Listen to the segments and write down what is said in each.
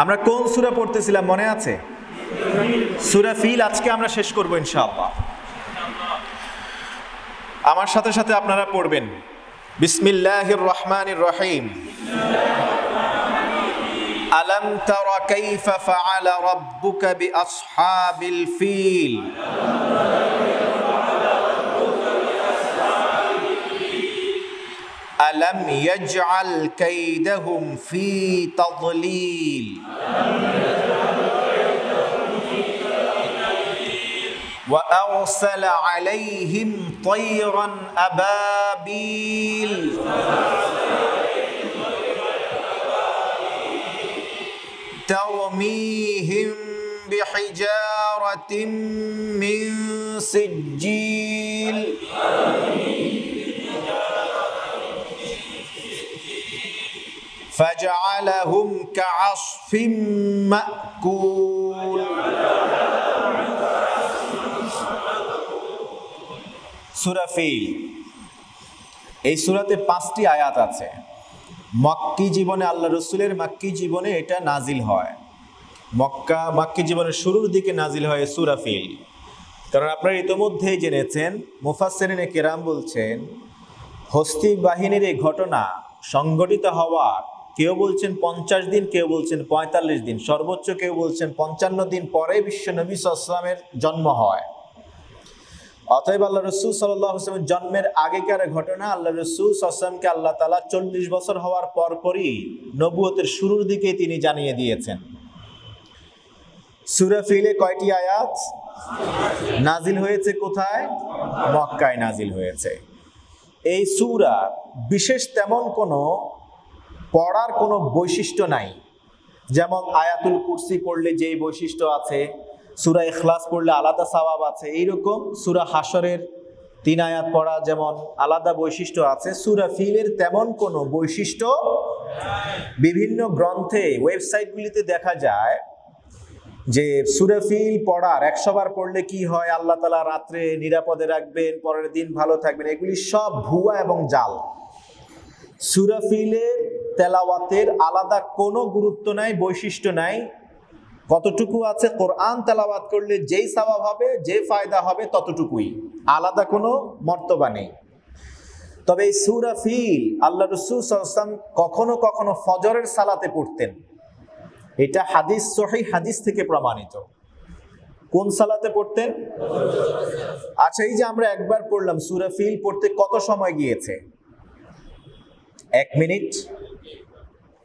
আমরা কোন সূরা পড়তেছিলাম মনে আছে? সূরা ফিল আজকে আমরা শেষ করব ইনশাআল্লাহ। আমার সাথে সাথে আপনারা পড়বেন। বিসমিল্লাহির রহমানির রহিম। আলম তারা কাইফা ফাআলা রাব্বুকা বিআসহাবিল ফিল। ألم يجعل كيدهم في تضليل وأرسل عليهم طيرا أبابيل ترميهم بحجارة من سجيل فجعلهم كعصف مأكول। সূরা ফিল, এই সূরাতে 5টি আয়াত আছে। মক্কি জীবনে আল্লাহ রাসূলের মক্কি জীবনে এটা নাজিল হয়। মক্কি জীবনের শুরুর দিকে নাজিল হয় সূরা ফিল। কারণ আপনারা ইতিমধ্যেই জেনেছেন, মুফাসসিরিনে কেরাম বলছেন হস্তি বাহিনীর এই ঘটনা সংঘটিত হওয়ার কেউ বলছেন 50 দিন, কেউ বলছেন 45 দিন, সর্বোচ্চ কেউ বলছেন 55 দিন পরে বিশ্বনবী সাল্লাল্লাহু আলাইহি ওয়াসাল্লামের জন্ম হয়। অতএব আল্লাহ রাসূল সাল্লাল্লাহু আলাইহি ওয়াসাল্লামের জন্মের আগেকার ঘটনা। আল্লাহ রাসূল সাল্লাল্লাহু আলাইহি ওয়াসাল্লামকে আল্লাহ তাআলা 40 বছর হওয়ার পরপরই নবুয়তের শুরুর দিকে তিনি জানিয়ে দিয়েছেন। সূরা ফিলে কয়টি আয়াত নাজিল হয়েছে? কোথায়? মক্কায় নাজিল হয়েছে। এই সূরা বিশেষ তেমন কোনো পড়ার কোনো বৈশিষ্ট্য নাই। যেমন আয়াতুল কুরসি পড়লে যেই বৈশিষ্ট্য আছে, সূরা ইখলাস পড়লে আলাদা সওয়াব আছে, এইরকম সূরা হাশরের 3 আয়াত পড়া যেমন আলাদা বৈশিষ্ট্য আছে, সূরা ফিলের তেমন কোনো বৈশিষ্ট্য বিভিন্ন গ্রন্থে ওয়েবসাইটগুলিতে দেখা যায় যে সূরা ফিল পড়ার 100 বার পড়লে কি হয়, আল্লাহ তাআলা রাত্রে নিরাপদে রাখবেন, পরের দিন ভালো থাকবেন। এগুলি সব ভুয়া এবং জাল। সূরা ফিলের তেলাওয়াতের আলাদা কোনো গুরুত্ব নাই, বৈশিষ্ট্য নাই। কতটুকু আছে, কোরআন তেলাওয়াত করলে যেই সওয়াব হবে, যে ফায়দা হবে ততটুকুই, আলাদা কোনো মর্তবা নেই। তবে এই সূরা ফিল আল্লাহ রাসূল সাল্লাল্লাহু আলাইহি ওয়াসাল্লাম কখনো কখনো ফজরের সালাতে পড়তেন। এটা হাদিস, সহিহ হাদিস থেকে প্রমাণিত। কোন সালাতে পড়তেন? আচ্ছা, এই যে আমরা একবার পড়লাম, সূরা ফিল পড়তে কত সময় গিয়েছে? 1 মিনিট।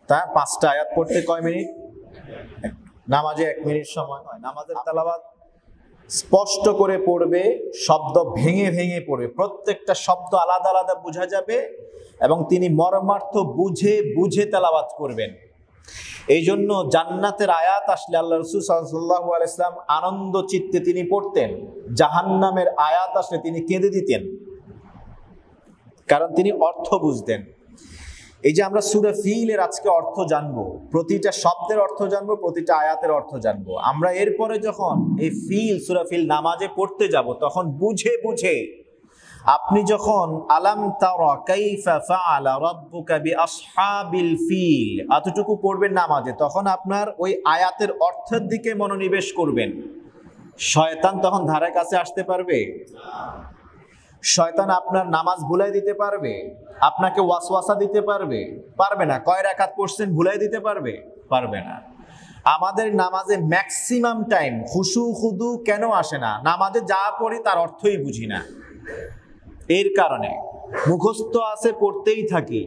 তা 5টা আয়াত পড়তে কয় মিনিট? নামাজে 1 মিনিট সময় হয়। নামাজের তেলাওয়াত স্পষ্ট করে পড়বে, শব্দ ভেঙে ভেঙে পড়বে, প্রত্যেকটা শব্দ আলাদা আলাদা বোঝা যাবে এবং তিনি মর্মার্থ বুঝে বুঝে তেলাওয়াত করবেন। এই জন্য জান্নাতের আয়াত আসলে আল্লাহ রাসূল সাল্লাল্লাহু আলাইহি ওয়াসাল্লাম আনন্দ চিত্তে তিনি পড়তেন। জাহান্নামের আয়াত আসলে তিনি কেঁদে দিতেন, কারণ তিনি অর্থ বুঝতেন। এই যে আমরা সূরা ফিলের আজকে অর্থ জানবো, প্রতিটা শব্দের অর্থ জানবো, প্রতিটা আয়াতের অর্থ জানবো। আমরা এরপরে যখন এই ফিল, সূরা ফিল নামাজে পড়তে যাব, তখন বুঝে বুঝে আপনি যখন আলাম তারা কাইফা ফাআলা রাব্বুকা বিআসহাবিল ফিল এতটুকু পড়বেন নামাজে, তখন আপনার ওই আয়াতের অর্থের দিকে মনোনিবেশ করবেন। শয়তান তখন ধারে কাছে আসতে পারবে? শয়তান আপনার নামাজ ভুলাই দিতে পারবে? আপনাকে ওয়াসওয়াসা দিতে পারবে? পারবে না। কয় রাকাত পড়ছেন ভুলাই দিতে পারবে? পারবে না। আমাদের নামাজে ম্যাক্সিমাম টাইম খুশু খুদু কেন আসে না? নামাজে যা পড়ি তার অর্থই বুঝি না। এর কারণে মুখস্থ আছে, পড়তেই থাকি,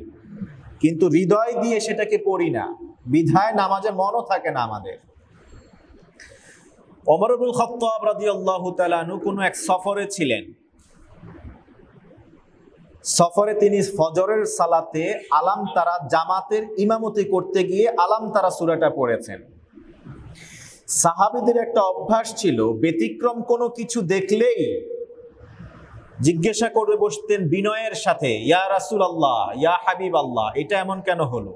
কিন্তু হৃদয় দিয়ে সেটাকে পড়ি না, বিধায় নামাজে মনও থাকে না আমাদের। ওমর ইবনুল খাত্তাব রাদিয়াল্লাহু তাআলা আনহু কোনো এক সফরে ছিলেন। সফরে তিনি ফজরের সালাতে আলাম তারা জামাতের ইমামতি করতে গিয়ে আলাম তারা সূরাটা পড়েছেন। সাহাবীদের একটা অভ্যাস ছিল, ব্যতিক্রম কোনো কিছু দেখলেই জিজ্ঞাসা করে বসতেন বিনয়ের সাথে, ইয়া রাসূলুল্লাহ, ইয়া হাবিবাল্লাহ, এটা এমন কেন হলো?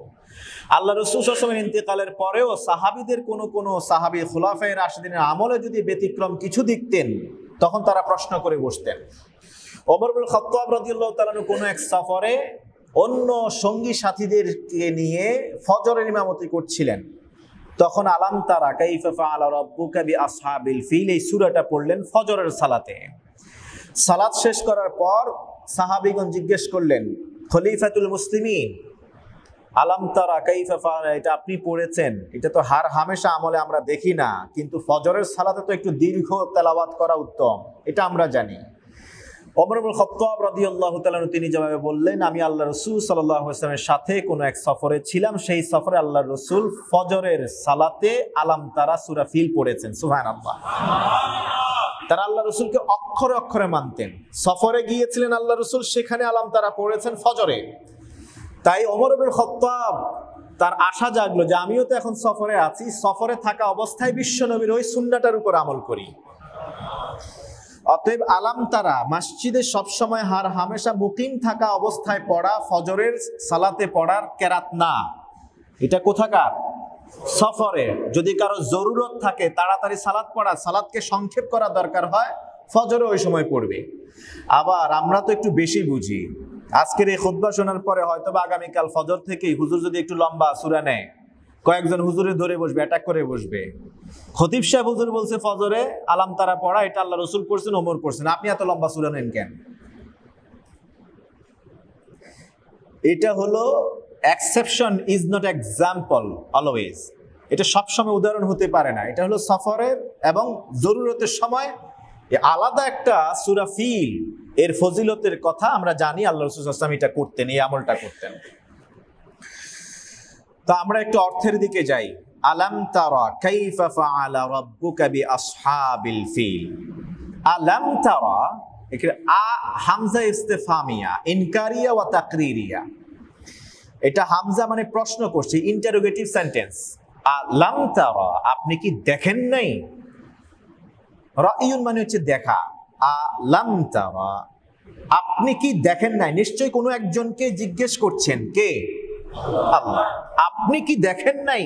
আল্লাহ রাসূল সাল্লাল্লাহু আলাইহি ওয়াসাল্লামের ইন্তেকালের পরেও সাহাবীদের কোনো সাহাবী খুলাফায়ে রাশিদিনের আমলে যদি ব্যতিক্রম কিছু দেখতেন, তখন তারা প্রশ্ন করে বসতেন। ওমর ইবনুল খাত্তাব রাদিয়াল্লাহু তাআলা কোনো এক সফরে অন্য সঙ্গী সাথীদেরকে নিয়ে ফজরের ইমামতি করছিলেন। তখন আলাম তারা কাইফা ফাআলা রাব্বুকা বিআসহাবিল ফিল এই সূরাটা পড়লেন ফজরের সালাতে। সালাত শেষ করার পর সাহাবীগণ জিজ্ঞেস করলেন, খলিফাতুল মুসলিমিন, আলাম তারা কাইফা ফাআলা এটা আপনি পড়েছেন, এটা তো হামেশা আমলে আমরা দেখি না, কিন্তু ফজরের সালাতে তো একটু দীর্ঘ তেলাওয়াত করা উত্তম, এটা আমরা জানি। ওমর ইবনে খাত্তাব রাদিয়াল্লাহু তাআলা তিনি জবাবে বললেন, আমি আল্লাহর রাসূল সাল্লাল্লাহু আলাইহি ওয়াসাল্লামের সাথে কোনো এক সফরে ছিলাম, সেই সফরে আল্লাহর রাসূল ফজরের সালাতে আলাম তারা সূরা ফিল পড়েছেন। সুবহানাল্লাহ। তারা আল্লাহর রাসূলকে অক্ষরে অক্ষরে মানতেন। সফরে গিয়েছিলেন আল্লাহর রাসূল, সেখানে আলাম তারা পড়েছেন ফজরে। তাই ওমর ইবনে খাত্তাব তার আশা জাগলো যে আমিও তো এখন সফরে আছি, সফরে থাকা অবস্থায় বিশ্বনবীর ওই সুন্নাহটার উপর আমল করি। অতএব আলাম তারা মসজিদে সবসময় হামেশা মুকিম থাকা অবস্থায় পড়া ফজরের সালাতে পড়ার কেরাত না, এটা কোথাকার? সফরে। যদি কারো জরুরত থাকে তাড়াতাড়ি সালাত পড়া, সালাতকে সংক্ষেপ করা দরকার হয়, ফজরে ওই সময় পড়বে। আবার আমরা তো একটু বেশি বুঝি, আজকের এই খুতবা শোনার পরে হয়তো বা আগামীকাল ফজর থেকেই হুজুর যদি একটু লম্বা সূরা নেয়, কয়েকজন হুজুরে ধরে বসবে, অ্যাটাক করে বসবে। খতিব সাহেব হুজুর বলছে ফজরে আলাম তারা পড়া, এটা আল্লাহ রাসূল পড়ছেন, ওমর পড়ছেন, আপনি এত লম্বা সূরা নেন কেন? এটা হলো exception is not example always, এটা সবসময় উদাহরণ হতে পারে না। এটা হলো সফরের এবং জরুরতের সময় আলাদা একটা সূরা ফিল এর ফজিলতের কথা আমরা জানি। আল্লাহ রাসূল সাল্লাল্লাহু আলাইহি ওয়াসাল্লাম এটা করতেন, এই আমলটা করতেন। তো আমরা একটু অর্থের দিকে যাই। আলাম তারা কাইফা ফাআলা রাব্বুকা বিআসহাবিল ফিল। আলাম তারা এখানে হামজা ইস্তিফহামিয়া, ইনকারিয়া ওয়া তাকরিরিয়া। এটা হামজা মানে প্রশ্ন করছে, ইন্টারোগেটিভ সেন্টেন্স। আলাম তারা আপনি কি দেখেন নাই? রাইয়ুন মানে হচ্ছে দেখা। আলাম তারা আপনি কি দেখেন নাই? নিশ্চয়ই কোনো একজনকে জিজ্ঞেস করছেন, কে? আল্লাহ। আপনি কি দেখেন নাই?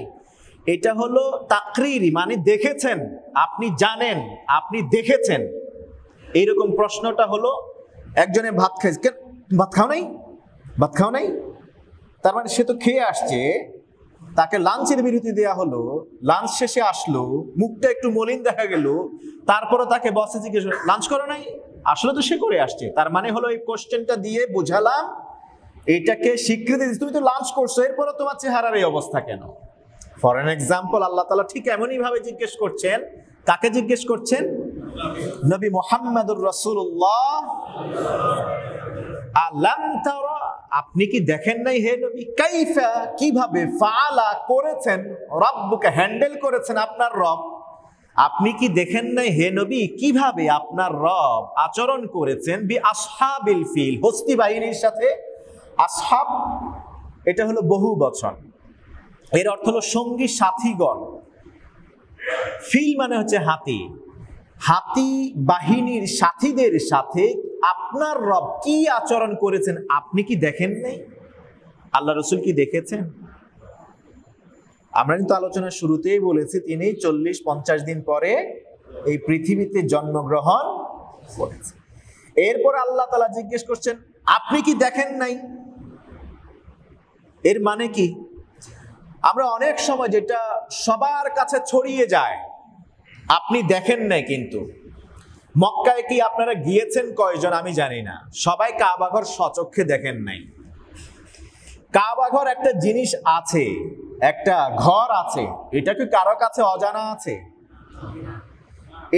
এটা হলো তাকরিরি, মানে দেখেছেন, আপনি জানেন, আপনি দেখেছেন। এইরকম প্রশ্নটা হলো একজনে ভাত খাইছে, ভাত খাও নাই? ভাত খাও নাই? তার মানে সে তো খেয়ে আসছে, তাকে লাঞ্চের বিরতি দেওয়া হলো, লাঞ্চ শেষে আসলো, মুখটা একটু মলিন দেখা গেল, তারপরে তাকে বসে জিজ্ঞেস লাঞ্চ করো নাই? আসলে তো সে করে আসছে। তার মানে হলো এই কোশ্চেনটা দিয়ে বুঝালাম, এইটাকে স্বীকৃতি দিচ্ছি, তুমি তো লাঞ্চ করছো, এরপরে তোমার চেহারার এই অবস্থা কেন? ফর এন এক্সাম্পল, আল্লাহ তাআলা ঠিক এমনই ভাবে জিজ্ঞেস করছেন। কাকে জিজ্ঞেস করছেন? নবী মুহাম্মদুর রাসূলুল্লাহ। আলাম তারা আপনি কি দেখেন নাই হে নবী? কাইফা কিভাবে, ফাআলা করেছেন, রাব্বুকা হ্যান্ডেল করেছেন আপনার রব। আপনি কি দেখেন নাই হে নবী কিভাবে আপনার রব আচরণ করেছেন বিআসহাবিল ফিল, হস্তি বাহিনীর সাথে। আসহাব এটা হলো বহু বচন, এর অর্থ হলো সঙ্গী সাথীগণ। ফিল মানে হচ্ছে হাতি। হাতি বাহিনীর সাথীদের সাথে আপনার রব কি আচরণ করেছেন আপনি কি দেখেন নাই? আল্লাহ রাসূল কি দেখেছেন? আমরা কিন্তু আলোচনার শুরুতেই বলেছি তিনি 40-50 দিন পরে এই পৃথিবীতে জন্মগ্রহণ করেছেন। এরপর আল্লাহ তাআলা জিজ্ঞেস করছেন আপনি কি দেখেন নাই? এর মানে কি? আমরা অনেক সময় যেটা সবার কাছে ছড়িয়ে যায়, আপনি দেখেন নাই, কিন্তু মক্কায় কি আপনারা গিয়েছেন কয়জন আমি জানি না, সবাই কাবাঘর সচক্ষে দেখেন নাই। কাবাঘর একটা জিনিস আছে, একটা ঘর আছে, এটা কি কারো কাছে অজানা আছে?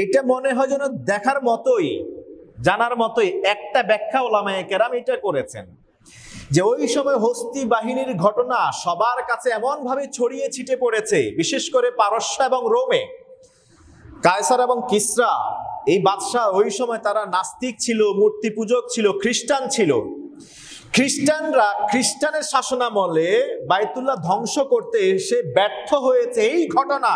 এটা মনে হয় যেন দেখার মতোই, জানার মতোই। একটা ব্যাখ্যা উলামায়ে কেরাম এটা করেছেন যে ওই সময় হস্তি বাহিনীর ঘটনা সবার কাছে এমন ভাবে ছড়িয়ে ছিটে পড়েছে, বিশেষ করে পারস্য এবং রোমে, কায়সার এবং কিসরা, এই বাদশাহ ওই সময় তারা নাস্তিক ছিল, মূর্তি পূজক ছিল, খ্রিস্টান ছিল। খ্রিস্টানরা খ্রিস্টানের শাসনামলে বাইতুল্লাহ ধ্বংস করতে এসে ব্যর্থ হয়েছে, এই ঘটনা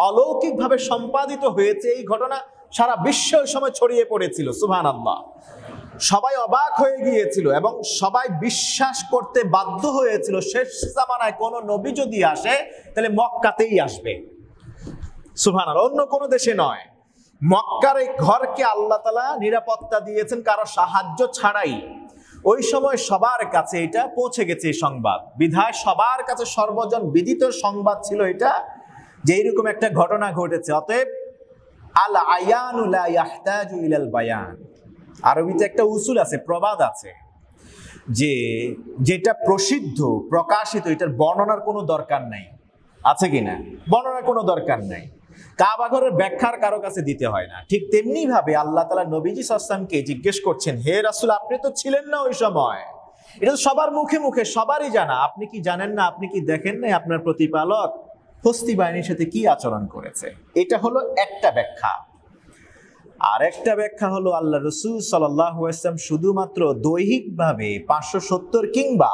অলৌকিকভাবে সম্পাদিত হয়েছে। এই ঘটনা সারা বিশ্বে ওই সময় ছড়িয়ে পড়েছিল। সুবহানাল্লাহ। সবাই অবাক হয়ে গিয়েছিল এবং সবাই বিশ্বাস করতে বাধ্য হয়েছিল শেষ জামানায় কোন নবী যদি আসে তাহলে মক্কাতেই আসবে। সুবহানাল্লাহ, অন্য কোনো দেশে নয়। মক্কার এই ঘরকে আল্লাহ তাআলা নিরাপত্তা দিয়েছেন কারো সাহায্য ছাড়াই। ওই সময় সবার কাছে এটা পৌঁছে গেছে এই সংবাদ, বিধায় সবার কাছে সর্বজন বিদিত সংবাদ ছিল এটা যে এরকম একটা ঘটনা ঘটেছে। অতএব আল আয়ানু লা ইয়াহতাজু ইলাল বায়ান, আরবিতে একটা উসুল আছে, প্রবাদ আছে, যে যেটা প্রসিদ্ধ প্রকাশিত এটার বর্ণনার কোনো দরকার নাই। আছে কিনা? বর্ণনার কোনো দরকার নাই, কাবা ঘরের ব্যাখ্যার কারো কাছে দিতে হয় না। ঠিক তেমনি ভাবে আল্লাহ তাআলা নবীজি সাল্লাল্লাহু আলাইহি ওয়াসাল্লামকে জিজ্ঞেস করছেন, হে রাসূল আপনি তো ছিলেন না ওই সময়, এটা তো সবার মুখে মুখে সবারই জানা, আপনি কি জানেন না, আপনি কি দেখেন নাই আপনার প্রতিপালক হস্তি বাহিনীর সাথে কি আচরণ করেছে? এটা হলো একটা ব্যাখ্যা। আর একটা ব্যাখ্যা হলো আল্লাহ রাসূল সাল্লাল্লাহু আলাইহি ওয়াসাল্লাম শুধুমাত্র দৈহিকভাবে 570 কিংবা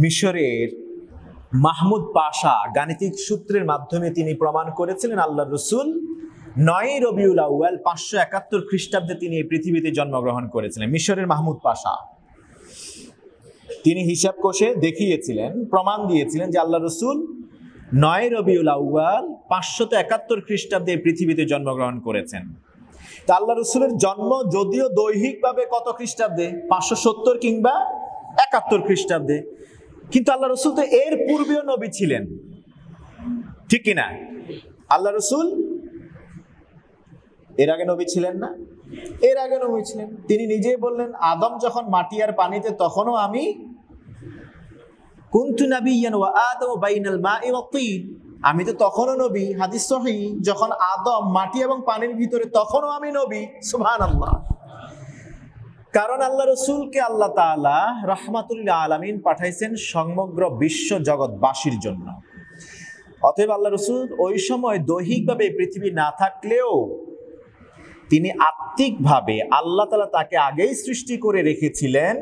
মিশরের মাহমুদ পাশা গাণিতিক সূত্রের মাধ্যমে তিনি প্রমাণ করেছিলেন আল্লাহ রাসূল 9 রবিউল আউয়াল 571 খ্রিস্টাব্দে তিনি এই পৃথিবীতে জন্মগ্রহণ করেছিলেন। মিশরের মাহমুদ পাশা তিনি হিসাব কষে দেখিয়েছিলেন, প্রমাণ দিয়েছিলেন যে আল্লাহ রাসূল 9 রবিউল আউয়াল 571 খ্রিস্টাব্দে পৃথিবীতে জন্মগ্রহণ করেছেন। তা আল্লাহ রাসূলের জন্ম যদিও দৈহিকভাবে কত খ্রিস্টাব্দে, 570 কিংবা 71 খ্রিস্টাব্দে, কিন্তু আল্লাহ রাসূল তো এর পূর্বেও নবী ছিলেন, ঠিক কিনা? আল্লাহ রাসূল এর আগে নবী ছিলেন না? এর আগে নবী ছিলেন। তিনি নিজেই বললেন, আদম যখন মাটি আর পানিতে তখনও আমি কুনতু নাবিয়্যান ওয়া আদামু বাইনাল মা'i ওয়াত তিন, আমি তো তখনও নবী। হাদিস সহিহ, যখন আদম মাটি এবং পানির ভিতরে তখনও আমি নবী। সুবহানাল্লাহ। কারণ আল্লাহ রাসূলকে আল্লাহ তাআলা রাহমাতুল লিল আলামিন পাঠাইছেন সমগ্র বিশ্ব জগৎবাসীর জন্য। অতএব আল্লাহ রাসূল ওই সময় দৈহিকভাবে পৃথিবী না থাকলেও তিনি আত্মিকভাবে আল্লাহ তাআলা তাকে আগেই সৃষ্টি করে রেখেছিলেন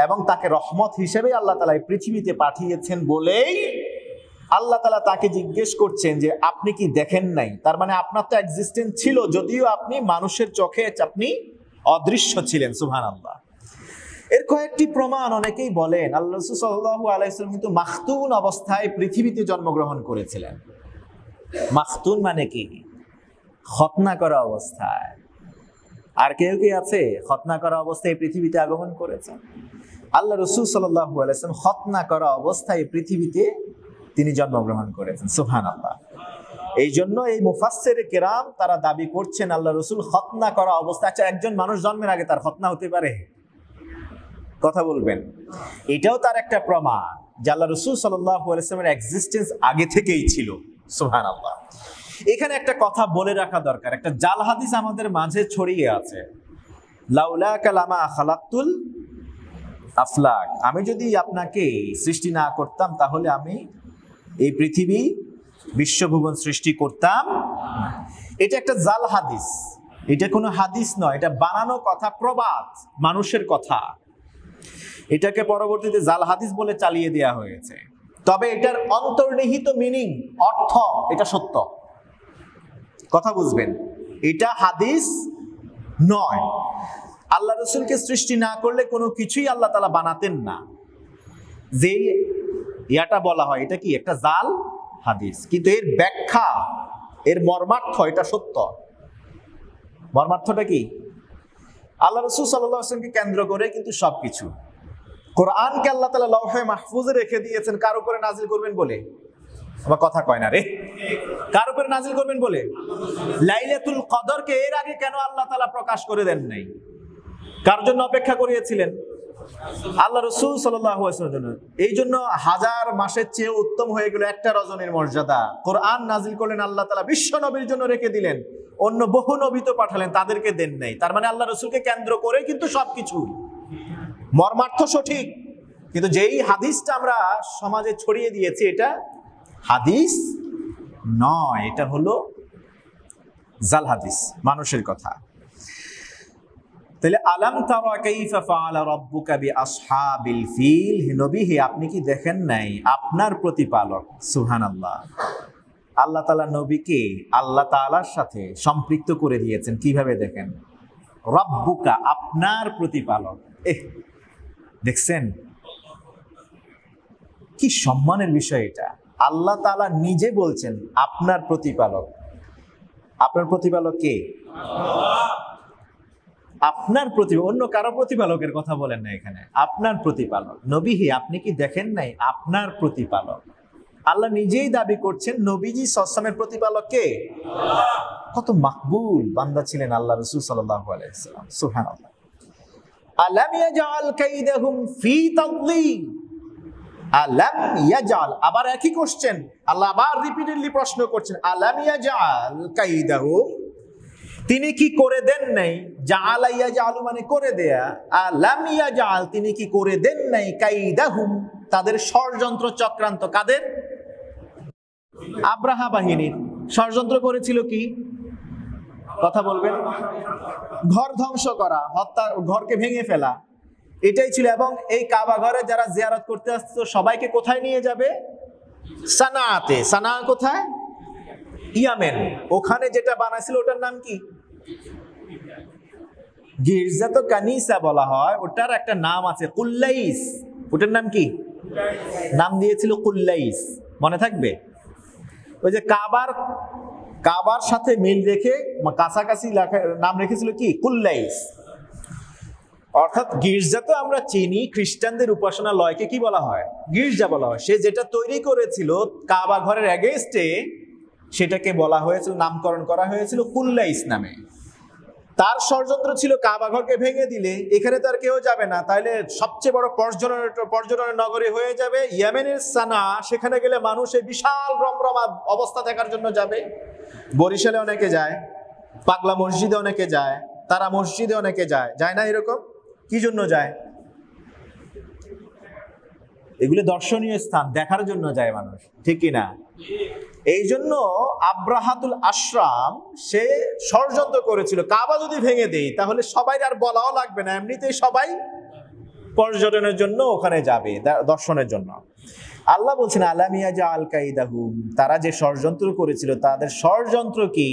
এবং তাকে রহমত হিসেবে আল্লাহ তাআলা এই পৃথিবীতে পাঠিয়েছেন বলেই আল্লাহ তাআলা তাকে জিজ্ঞেস করছেন যে আপনি কি দেখেন নাই? তার মানে আপনার তো এক্সিস্টেন্স ছিল, যদিও আপনি মানুষের চোখে আপনি অদৃশ্য ছিলেন। সুবহানাল্লাহ। এর কয়েকটি প্রমাণ অনেকেই বলেন আল্লাহ রাসূল সাল্লাল্লাহু আলাইহি ওয়াসাল্লাম কিন্তু মাখতুন অবস্থায় পৃথিবীতে জন্মগ্রহণ করেছিলেন। মাখতুন মানে কি? খতনা করা অবস্থায়। আর কেউ কি আছে খতনা করা অবস্থায় পৃথিবীতে আগমন করেছেন? আল্লাহ রাসূল সাল্লাল্লাহু আলাইহি ওয়াসাল্লাম খতনা করা অবস্থায় পৃথিবীতে তিনি জন্মগ্রহণ করেছেন। সুবহানাল্লাহ। এই জন্য এই মুফাসসিরে কেরাম তারা দাবি করছেন আল্লাহ রাসূল খতনা করা অবস্থায়। আচ্ছা, একজন মানুষ জন্মের আগে তার খতনা হতে পারে? কথা বলবেন। এটাও তার একটা প্রমাণ যে আল্লাহ রাসূল সাল্লাল্লাহু আলাইহি ওয়াসাল্লামের এক্সিস্টেন্স আগে থেকেই ছিল। সুবহানাল্লাহ। এখানে একটা কথা বলে রাখা দরকার, একটা জাল হাদিস আমাদের মাঝে ছড়িয়ে আছে, লাউলা কালামা খালাকতুল আফলাক, আমি যদি আপনাকে সৃষ্টি না করতাম তাহলে আমি এই পৃথিবী বিশ্বভুবন সৃষ্টি করতাম। এটা একটা জাল হাদিস, এটা কোনো হাদিস নয়, এটা বানানো কথা, প্রবাদ, মানুষের কথা। এটাকে পরবর্তীতে জাল হাদিস বলে চালিয়ে দেওয়া হয়েছে। তবে এটার অন্তর্নিহিত মিনিং, অর্থ, এটা সত্য। কথা বুঝবেন, এটা হাদিস নয়। আল্লাহ রাসূলকে সৃষ্টি না করলে কোনো কিছুই আল্লাহ তাআলা বানাতেন না। যে ইয়াটা বলা হয় এটা কি একটা জাল হাদিস, কিন্তু এর ব্যাখ্যা, এর মর্মার্থ এটা সত্য। মর্মার্থটা কি? আল্লাহ রাসূল সাল্লাল্লাহু আলাইহি ওয়াসাল্লামকে কেন্দ্র করে কিন্তু সবকিছু। কোরআনকে আল্লাহ তাআলা লৌহে মাহফুজে রেখে দিয়েছেন কার উপরে নাজিল করবেন বলে? আমার কথা কয় না রে। কার উপরে নাজিল করবেন বলে? লাইলাতুল কদরকে এর আগে কেন আল্লাহ তাআলা প্রকাশ করে দেন নাই? কার জন্য অপেক্ষা করিয়েছিলেন? আল্লাহ রাসূল সাল্লাল্লাহু আলাইহি ওয়াসাল্লামের জন্য। এই জন্য 1000 মাসের চেয়ে উত্তম হয়ে গেল একটা রজনীর মর্যাদা। কোরআন নাজিল করলেন আল্লাহ তাআলা বিশ্ব নবীর জন্য রেখে দিলেন, অন্য বহু নবী তো পাঠালেন, তাদেরকে দেন নাই। তার মানে আল্লাহ রাসূলকে কেন্দ্র করে কিন্তু সবকিছু। মর্মার্থ সঠিক, কিন্তু যেই হাদিসটা আমরা সমাজে ছড়িয়ে দিয়েছি এটা হাদিস নয়, এটা হলো জাল হাদিস, মানুষের কথা। তাহলে আলাম তারা কাইফা ফাআলা রাব্বুকা বিআসহাবিল ফিল, হে নবী হে আপনি কি দেখেন নাই আপনার প্রতিপালক? সুবহানাল্লাহ। আল্লাহ তাআলা নবীকে আল্লাহ তাআলার সাথে সম্পৃক্ত করে দিয়েছেন। কিভাবে দেখেন? রাব্বুকা, আপনার প্রতিপালক। দেখছেন কি সম্মানের বিষয় এটা। আল্লাহ তাআলা নিজে বলছেন আপনার প্রতিপালক। আপনার প্রতিপালক কে? আপনার প্রতিপালক, অন্য কারো প্রতিপালকের কথা বলেন না এখানে। আপনার প্রতিপালক। নবী হে আপনি কি দেখেন নাই আপনার প্রতিপালক? আল্লাহ নিজেই দাবি করছেন নবীজি সাল্লাল্লাহু প্রতিপালক কে? কত মাকবুল বান্দা ছিলেন আল্লাহ রাসূল সাল্লাল্লাহু আলাইহি ওয়াসাল্লাম। সুবহানাল্লাহ। আলাম ইয়াজআল কাইদাহুম ফি তাদলিল। আলাম ইয়াজআল, আবার একই কোশ্চেন আল্লাহ আবার রিপিটেডলি প্রশ্ন করছেন, আলাম ইয়াজআল কাইদাহুম, তিনি কি করে দেন নাই? জাআলা ইয়াজআলু মানে করে দেয়া, আলাম ইয়াজআল তিনি কি করে দেন নাই কাইদাহুম তাদের ষড়যন্ত্র চক্রান্ত। কাদের? আব্রাহা বাহিনীর। ষড়যন্ত্র করেছিল কি? কথা বলবেন। ঘর ধ্বংস করা, হত্যা, ঘরকে ভেঙে ফেলা, এটাই ছিল। এবং এই কাবা ঘরে যারা জিয়ারত করতে আসতো সবাইকে কোথায় নিয়ে যাবে? সানাতে। সানা কোথায়? ইয়ামেন। ওখানে যেটা বানাইছিল ওটার নাম কি? গির্জা তো কানিসা বলা হয়, ওটার একটা নাম আছে কুল্লাইস। ওটার নাম কি? নাম দিয়েছিল কুল্লাইস। মনে থাকবে? ওই যে কাবার সাথে মিল রেখে কাছাকাছি নাম রেখেছিল কি? কুল্লাইস। অর্থাৎ গির্জা তো আমরা চিনি, খ্রিস্টানদের উপাসনালয়কে কি বলা হয়? গির্জা বলা হয়। সে যেটা তৈরি করেছিল কাবা ঘরের এগেইনস্টে, সেটাকে বলা হয়েছিল, নামকরণ করা হয়েছিল কুল্লাইস নামে। তার ষড়যন্ত্র ছিল কাবা ঘরকে ভেঙে দিলে এখানে তো আর কেউ যাবে না, তাইলে সবচেয়ে বড় পর্যটনের নগরী হয়ে যাবে ইয়েমেনের সানা। সেখানে গেলে মানুষ এই বিশাল রমরমা অবস্থা দেখার জন্য যাবে। বরিশালে অনেকে যায়, পাগলা মসজিদে অনেকে যায়, তারা মসজিদে অনেকে যায়, যায় না? এরকম কি জন্য যায়? এগুলো দর্শনীয় স্থান, দেখার জন্য যায় মানুষ, ঠিক কিনা? এই জন্য আব্রাহাতুল আশরাম সে ষড়যন্ত্র করেছিল, কাবা যদি ভেঙে দেই তাহলে সবাই আর বলাও লাগবে না, এমনিতেই সবাই পর্যটনের জন্য ওখানে যাবে, দর্শনের জন্য। আল্লাহ বলছেন আলাম ইয়াজআল কাইদাহুম, তারা যে ষড়যন্ত্র করেছিল তাদের ষড়যন্ত্র কি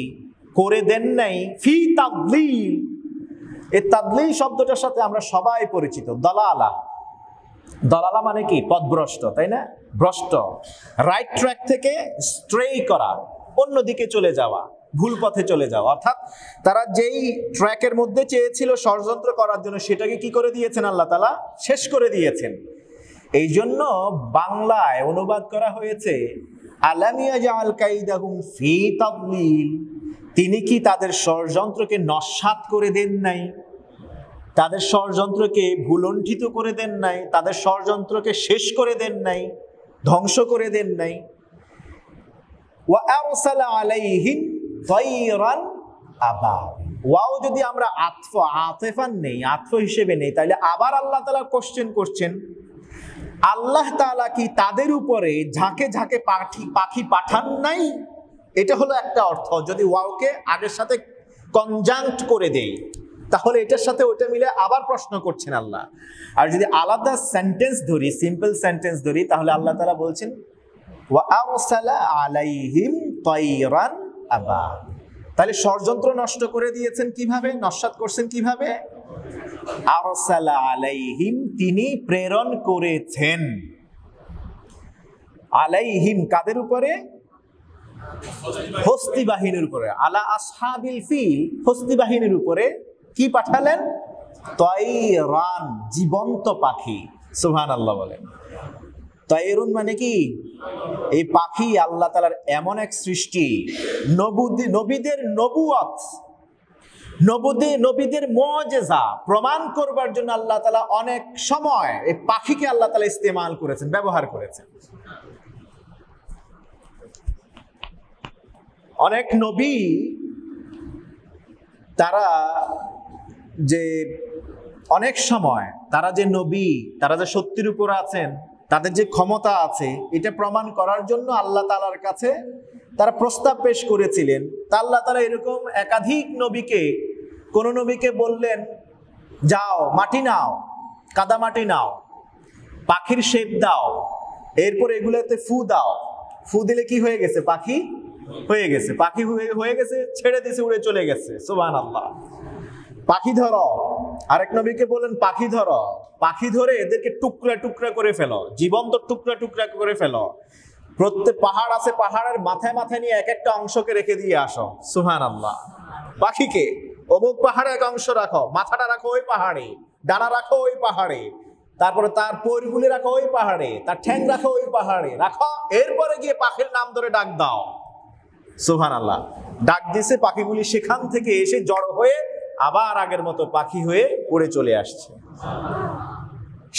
করে দেন নাই ফি তাদলিল। এই তাদলিল শব্দটার সাথে আমরা সবাই পরিচিত। দালালা, দালালা মানে কি? পথভ্রষ্ট, তাই না? ভ্রষ্ট, রাইট ট্র্যাক থেকে স্ট্রে করা, অন্যদিকে চলে যাওয়া, ভুল পথে চলে যাওয়া। অর্থাৎ তারা যেই ট্র্যাকের মধ্যে চেয়েছিল ষড়যন্ত্র করার জন্য, সেটাকে কি করে দিয়েছেন আল্লাহ তাআলা? শেষ করে দিয়েছেন। এই জন্য বাংলায় অনুবাদ করা হয়েছে আলাম ইয়াজআল কাইদাহুম ফি তাদলিল, তিনি কি তাদের ষড়যন্ত্রকে নস্যাৎ করে দেন নাই, তাদের ষড়যন্ত্রকে ভুলণ্ঠিত করে দেন নাই, তাদের ষড়যন্ত্রকে শেষ করে দেন নাই, ধ্বংস করে দেন নাই। ওয়া আরসালা আলাইহিম তায়রান আবাবিল। ওয়াও যদি আমরা আতফান নেই, আতফ হিসেবে নেই, তাহলে আবার আল্লাহ তাআলা কোশ্চেন করছেন, আল্লাহ তাআলা কি তাদের উপরে ঝাঁকে ঝাঁকে পাখি পাঠান নাই? এটা হলো একটা অর্থ। যদি ওয়াওকে আগের সাথে কনজাংক্ট করে দেই তাহলে এটার সাথে ওটা মিলে আবার প্রশ্ন করছেন আল্লাহ। আর যদি আলাদা সেন্টেন্স ধরি, সিম্পল সেন্টেন্স ধরি, তাহলে আল্লাহ তাআলা বলছেন ওয়া আরসালা আলাইহিম তায়রান আবাবিল। তাহলে ষড়যন্ত্র নষ্ট করে দিয়েছেন কিভাবে? নস্যাৎ করছেন কিভাবে? আরসালা আলাইহিম, তিনি প্রেরণ করেছেন। আলাইহিম কাদের উপরে? হস্তি বাহিনীর উপরে। আলা আসহাবিল ফিল, হস্তি বাহিনীর উপরে কি পাঠালেন? তায়রান, জীবন্ত পাখি। সুবহানাল্লাহ বলেন। তায়রুন মানে কি? এই পাখি আল্লাহ তাআলার এমন এক সৃষ্টি, নবীদের নবুয়ত, নবীদের মুআজিজা প্রমাণ করবার জন্য আল্লাহ তাআলা অনেক সময় এই পাখিকে আল্লাহ তাআলা ইস্তেমাল করেছেন, ব্যবহার করেছেন। অনেক নবী তারা যে অনেক সময় তারা যে নবী, তারা যে সত্যের উপর আছেন, তাদের যে ক্ষমতা আছে, এটা প্রমাণ করার জন্য আল্লাহ তাআলার কাছে তারা প্রস্তাব পেশ করেছিলেন। তা আল্লাহ তাআলা এরকম একাধিক নবীকে, কোন নবীকে বললেন যাও মাটি নাও, কাদা মাটি নাও, পাখির শেপ দাও, এরপর এগুলোতে ফু দাও, ফু দিলে কি হয়ে গেছে? পাখি হয়ে গেছে। পাখি হয়ে গেছে, ছেড়ে দিয়েছে, উড়ে চলে গেছে। সুবহানাল্লাহ। পাখি ধরো, আরেক নবীকে বলেন পাখি ধরো, পাখি ধরে এদেরকে টুকরা টুকরা করে ফেলো, জীবন্ত টুকরা টুকরা করে ফেলো। প্রত্যেক পাহাড় আছে, পাহাড়ের মাথায় মাথায় নিয়ে এক একটা অংশকে রেখে দিয়ে আসো। সুবহানাল্লাহ। পাখিকে অমুক পাহাড়ে এক অংশ রাখো, মাথাটা রাখো ওই পাহাড়ে, ডানা রাখো ওই পাহাড়ে, তারপরে তার পরগুলি রাখো ওই পাহাড়ে, তার ঠ্যাং রাখো ওই পাহাড়ে রাখো, এরপরে গিয়ে পাখির নাম ধরে ডাক দাও। সুবহানাল্লাহ। ডাক দিছে, পাখিগুলি সেখান থেকে এসে জড়ো হয়ে আবার আগের মতো পাখি হয়ে উড়ে চলে আসছে।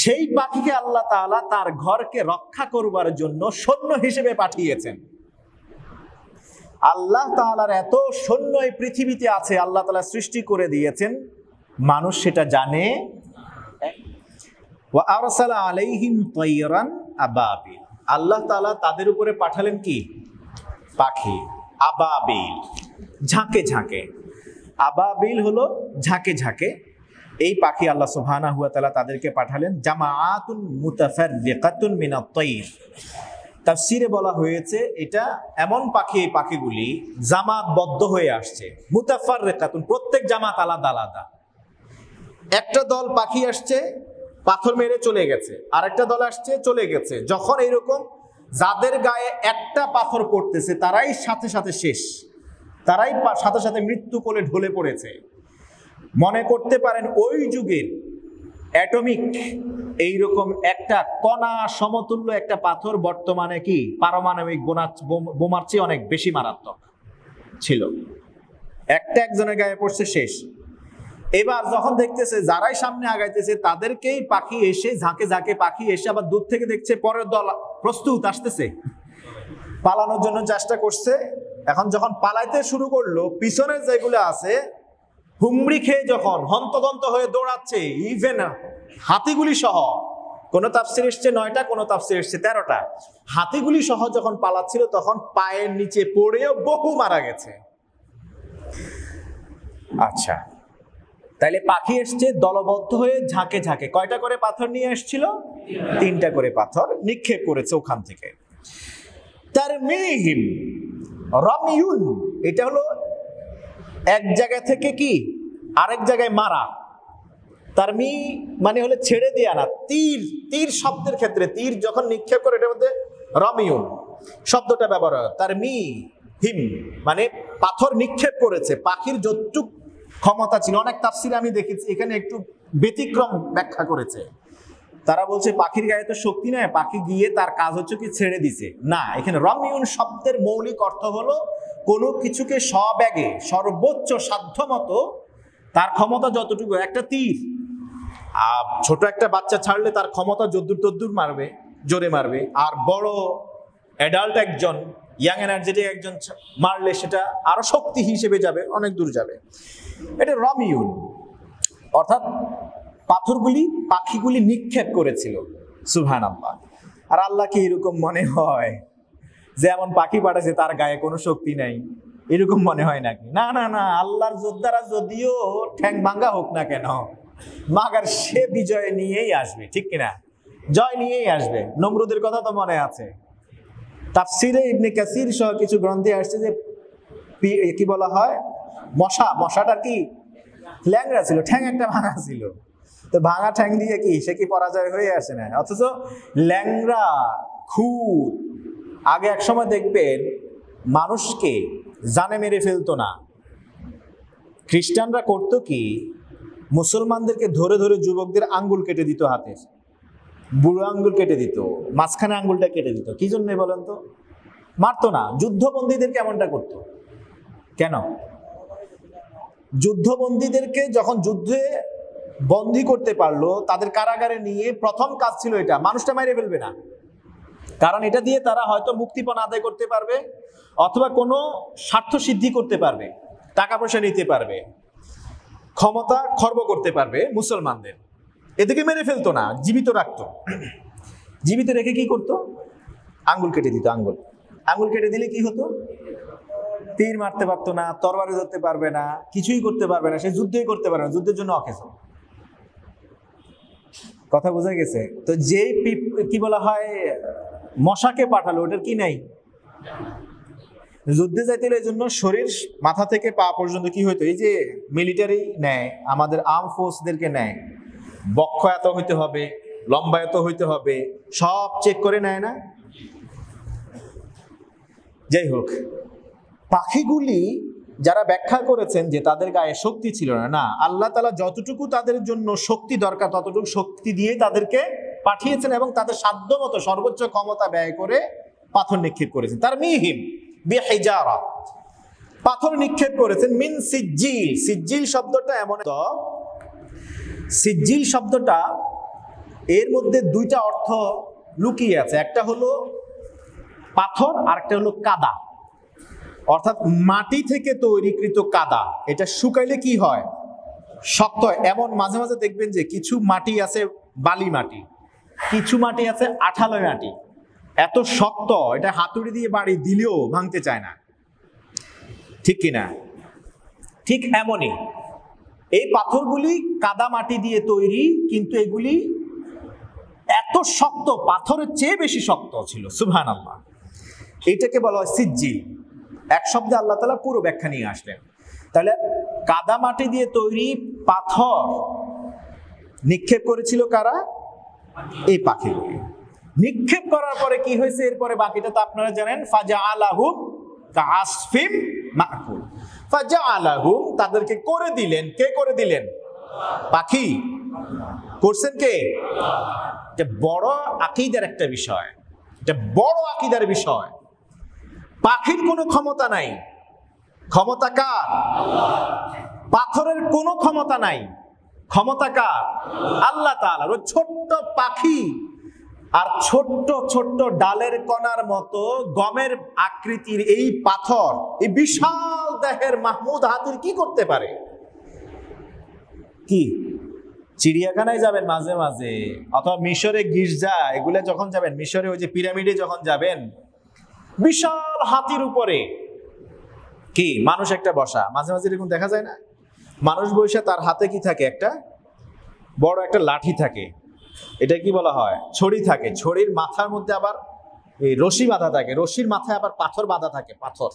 সেই পাখিকে আল্লাহ তাআলা তার ঘরকে রক্ষা করবার জন্য সৈন্য হিসেবে পাঠিয়েছেন। আল্লাহ তাআলার এত সৈন্য এই পৃথিবীতে আছে, আল্লাহ তাআলা সৃষ্টি করে দিয়েছেন, মানুষ সেটা জানে। ওয়া আরসালা আলাইহিম তায়রান আবাবিল, আল্লাহ তাআলা তাদের উপরে পাঠালেন কি? পাখি। আবাবিল, ঝাঁকে ঝাঁকে। আবাবিল হলো ঝাঁকে ঝাঁকে। এই পাখি আল্লাহ সুবহানাহু ওয়া তাআলা তাদেরকে পাঠালেন। জামাআতুন মুতাফাররিকাতুন মিনাত তায়র, তাফসীরে বলা হয়েছে এটা এমন পাখি, এই পাখিগুলি জামাতবদ্ধ হয়ে আসছে। মুতাফাররিকাতুন, প্রত্যেক জামাত আলাদা আলাদা। একটা দল পাখি আসছে, পাথর মেরে চলে গেছে, আরেকটা দল আসছে, চলে গেছে। যখন এইরকম যাদের গায়ে একটা পাথর পড়তেছে তারাই সাথে সাথে শেষ, তারাই সাথে সাথে মৃত্যু কোলে ঢলে পড়েছে। মনে করতে পারেন ওই যুগের অ্যাটমিক এইরকম একটা কণা সমতুল্য একটা পাথর বর্তমানে কি পারমাণবিক বোমার চেয়ে অনেক বেশি মারাত্মক ছিল। একটা একজনের গায়ে পড়ছে, শেষ। এবার যখন দেখতেছে যারাই সামনে আগাইতেছে তাদেরকেই পাখি এসে ঝাঁকে ঝাঁকে পাখি এসে আবার দূর থেকে দেখছে পরের দল প্রস্তুত আসতেছে, পালানোর জন্য চেষ্টা করছে। এখন যখন পালাইতে শুরু করলো, পিছনের যেগুলো আছে হুমড়ি খেয়ে যখন হন্তদন্ত হয়ে দৌড়াচ্ছে, ইভেন হাতিগুলি সহ, কোন তাফসীর এসছে 9টা, কোন তাফসীর এসছে 13টা, হাতিগুলি সহ যখন পালাচ্ছিল তখন পায়ের নিচে পড়েও বহু মারা গেছে। আচ্ছা, তাইলে পাখি এসছে দলবদ্ধ হয়ে ঝাঁকে ঝাঁকে। কয়টা করে পাথর নিয়ে এসেছিল? 3টা করে পাথর নিক্ষেপ করেছে ওখান থেকে। তারমিহিম রামিয়ুন, এটা হলো এক জায়গা থেকে কি আরেক জায়গায় মারা। তারমি মানে হলো ছেড়ে দেয়া না, তীর। তীর শব্দের ক্ষেত্রে তীর যখন নিক্ষেপ করে এটার মধ্যে রামিয়ুন শব্দটা ব্যবহার হয়। তারমিহিম মানে পাথর নিক্ষেপ করেছে। পাখির যতটুক ক্ষমতা ছিল, অনেক তাফসীরে আমি দেখেছি এখানে একটু ব্যতিক্রম ব্যাখ্যা করেছে। তারা বলছে পাখির গায়ে তো শক্তি নেই, পাখি গিয়ে তার কাজ হচ্ছে কি ছেড়ে দিছে। না, এখানে রামিয়ুন শব্দের মৌলিক অর্থ হলো কোনো কিছুকে সবেগে সর্বোচ্চ সাধ্য মতো তার ক্ষমতা যতটুকু, একটা তীর ছোট একটা বাচ্চা ছাড়লে তার ক্ষমতা যদ্দূর তদ্দূর মারবে, জোরে মারবে। আর বড় অ্যাডাল্ট একজন, ইয়াং এনার্জেটিক একজন মারলে সেটা আরো শক্তি হিসেবে যাবে, অনেক দূর যাবে। এটা রামিয়ুন, অর্থাৎ পাথরগুলি পাখিগুলি নিক্ষেপ করেছিল। সুবহানাল্লাহ। আর আল্লাহ কি এরকম মনে হয় যে এমন পাখি পাঠাচ্ছে তার গায়ে কোনো শক্তি নাই? এরকম মনে হয় নাকি? না না না, আল্লাহর যোদ্ধারা যদিও ঠ্যাং ভাঙ্গা হোক না কেন, মাগার সে বিজয় নিয়েই আসবে, ঠিক কিনা? জয় নিয়েই আসবে। নমরুদের কথা তো মনে আছে, তাফসীরে ইবনে কাসির সহ কিছু গ্রন্থে আসছে যে কি বলা হয়, মশাটা কি ল্যাংড়া ছিল, ঠ্যাং একটা ভাঙা ছিল। তো ভাঙা ঠ্যাং দিয়ে কি সে কি পরাজয় হয়ে আসে না? অথচ ল্যাংড়া খুদ আগে এক সময় দেখবেন মানুষকে জানে মেরে ফেলতো না। খ্রিস্টানরা করতো কি, মুসলমানদেরকে ধরে ধরে যুবকদের আঙ্গুল কেটে দিত, হাতের বুড়ো আঙ্গুল কেটে দিত, মাঝখানে আঙ্গুলটা কেটে দিত। কি জন্য বলেন তো? মারতো না। যুদ্ধবন্দীদেরকে এমনটা করতো কেন? যুদ্ধবন্দীদেরকে যখন যুদ্ধে বন্দী করতে পারলো, তাদের কারাগারে নিয়ে প্রথম কাজ ছিল এটা, মানুষটা মেরে ফেলবে না। কারণ এটা দিয়ে তারা হয়তো মুক্তিপণ আদায় করতে পারবে, অথবা কোনো স্বার্থ সিদ্ধি করতে পারবে, টাকা পয়সা নিতে পারবে, ক্ষমতা খর্ব করতে পারবে মুসলমানদের। এদিকে মেরে ফেলতো না, জীবিত রাখতো। জীবিত রেখে কি করতো? আঙ্গুল কেটে দিত। আঙ্গুল কেটে দিলে কি হতো? তীর মারতে পারতো না, তরবারি ধরতে পারবে না, কিছুই করতে পারবে না, সে যুদ্ধই করতে পারবে না, যুদ্ধের জন্য অকেজ। কথা বোঝা গেছে? তো যেই কি বলা হয় মশাকে পাঠালো, ওটার কি নাই? যুদ্ধে যাইতে হলে এই জন্য শরীর মাথা থেকে পা পর্যন্ত কি হইতো, এই যে মিলিটারি নেয়, আমাদের আর্ম ফোর্সদেরকে নেয়, বক্ষ এত হইতে হবে, লম্বা এত হইতে হবে, সব চেক করে নেয় না? যাই হোক, পাখিগুলি যারা ব্যাখ্যা করেছেন যে তাদের গায়ে শক্তি ছিল না, না, আল্লাহ তাআলা যতটুকু তাদের জন্য শক্তি দরকার ততটুকু শক্তি দিয়ে তাদেরকে পাঠিয়েছেন এবং তাদের সাধ্য মতো সর্বোচ্চ ক্ষমতা ব্যয় করে পাথর নিক্ষেপ করেছেন। তার মিহিম বিহিজারা, পাথর নিক্ষেপ করেছেন মিন সিজ্জিল। সিজ্জিল শব্দটা এমন, তো সিজ্জিল শব্দটা এর মধ্যে দুইটা অর্থ লুকিয়ে আছে। একটা হলো পাথর আর একটা হলো কাদা, অর্থাৎ মাটি থেকে তৈরিকৃত কাদা। এটা শুকাইলে কি হয়? শক্ত হয়। এমন মাঝে মাঝে দেখবেন যে কিছু মাটি আছে বালি মাটি, কিছু মাটি আছে আঠালো মাটি, এত শক্ত এটা হাতুড়ি দিয়ে বাড়ি দিলেও ভাঙতে চায় না, ঠিক কিনা? ঠিক এমনই এই পাথরগুলি কাদা মাটি দিয়ে তৈরি, কিন্তু এগুলি এত শক্ত, পাথরের চেয়ে বেশি শক্ত ছিল। সুবহানাল্লাহ। এটাকে বলা হয় সিজ্জিল। এক শব্দে আল্লাহ তাআলা পুরো ব্যাখ্যা নিয়ে আসলেন। তাহলে কাদা মাটি দিয়ে তৈরি পাথর নিক্ষেপ করেছিল কারা? এই পাখিগুলি। নিক্ষেপ করার পরে কি হয়েছে এরপরে বাকিটা তো আপনারা জানেন। ফাজআলাহুম কাআসফিম মাকুল। ফাজআলাহুম, তাদেরকে করে দিলেন। কে করে দিলেন? পাখি। করছেন কে? এটা বড় আকীদার একটা বিষয়, এটা বড় আকীদার বিষয়। পাখির কোনো ক্ষমতা নাই, ক্ষমতা কার? পাথরের কোনো ক্ষমতা নাই, ক্ষমতা কার? আল্লাহ তাআলার। ওই ছোট্ট পাখি আর ছোট্ট ছোট্ট ডালের কণার মতো গমের আকৃতির এই পাথর এই বিশাল দেহের মাহমুদ হাতির কি করতে পারে? কি চিড়িয়াখানায় যাবেন মাঝে মাঝে, অথবা মিশরে গির্জা এগুলা যখন যাবেন, মিশরে ওই যে পিরামিডে যখন যাবেন, বিশাল হাতির উপরে কি মানুষ একটা বসা, মাঝে মাঝে এরকম দেখা যায় না? মানুষ বসে, তার হাতে কি থাকে? একটা বড় একটা লাঠি থাকে, এটা কি বলা হয়? ছড়ি থাকে। ছড়ির মাথার মধ্যে আবার এই রশি বাঁধা থাকে, রশির মাথায় আবার পাথর বাঁধা থাকে। পাথর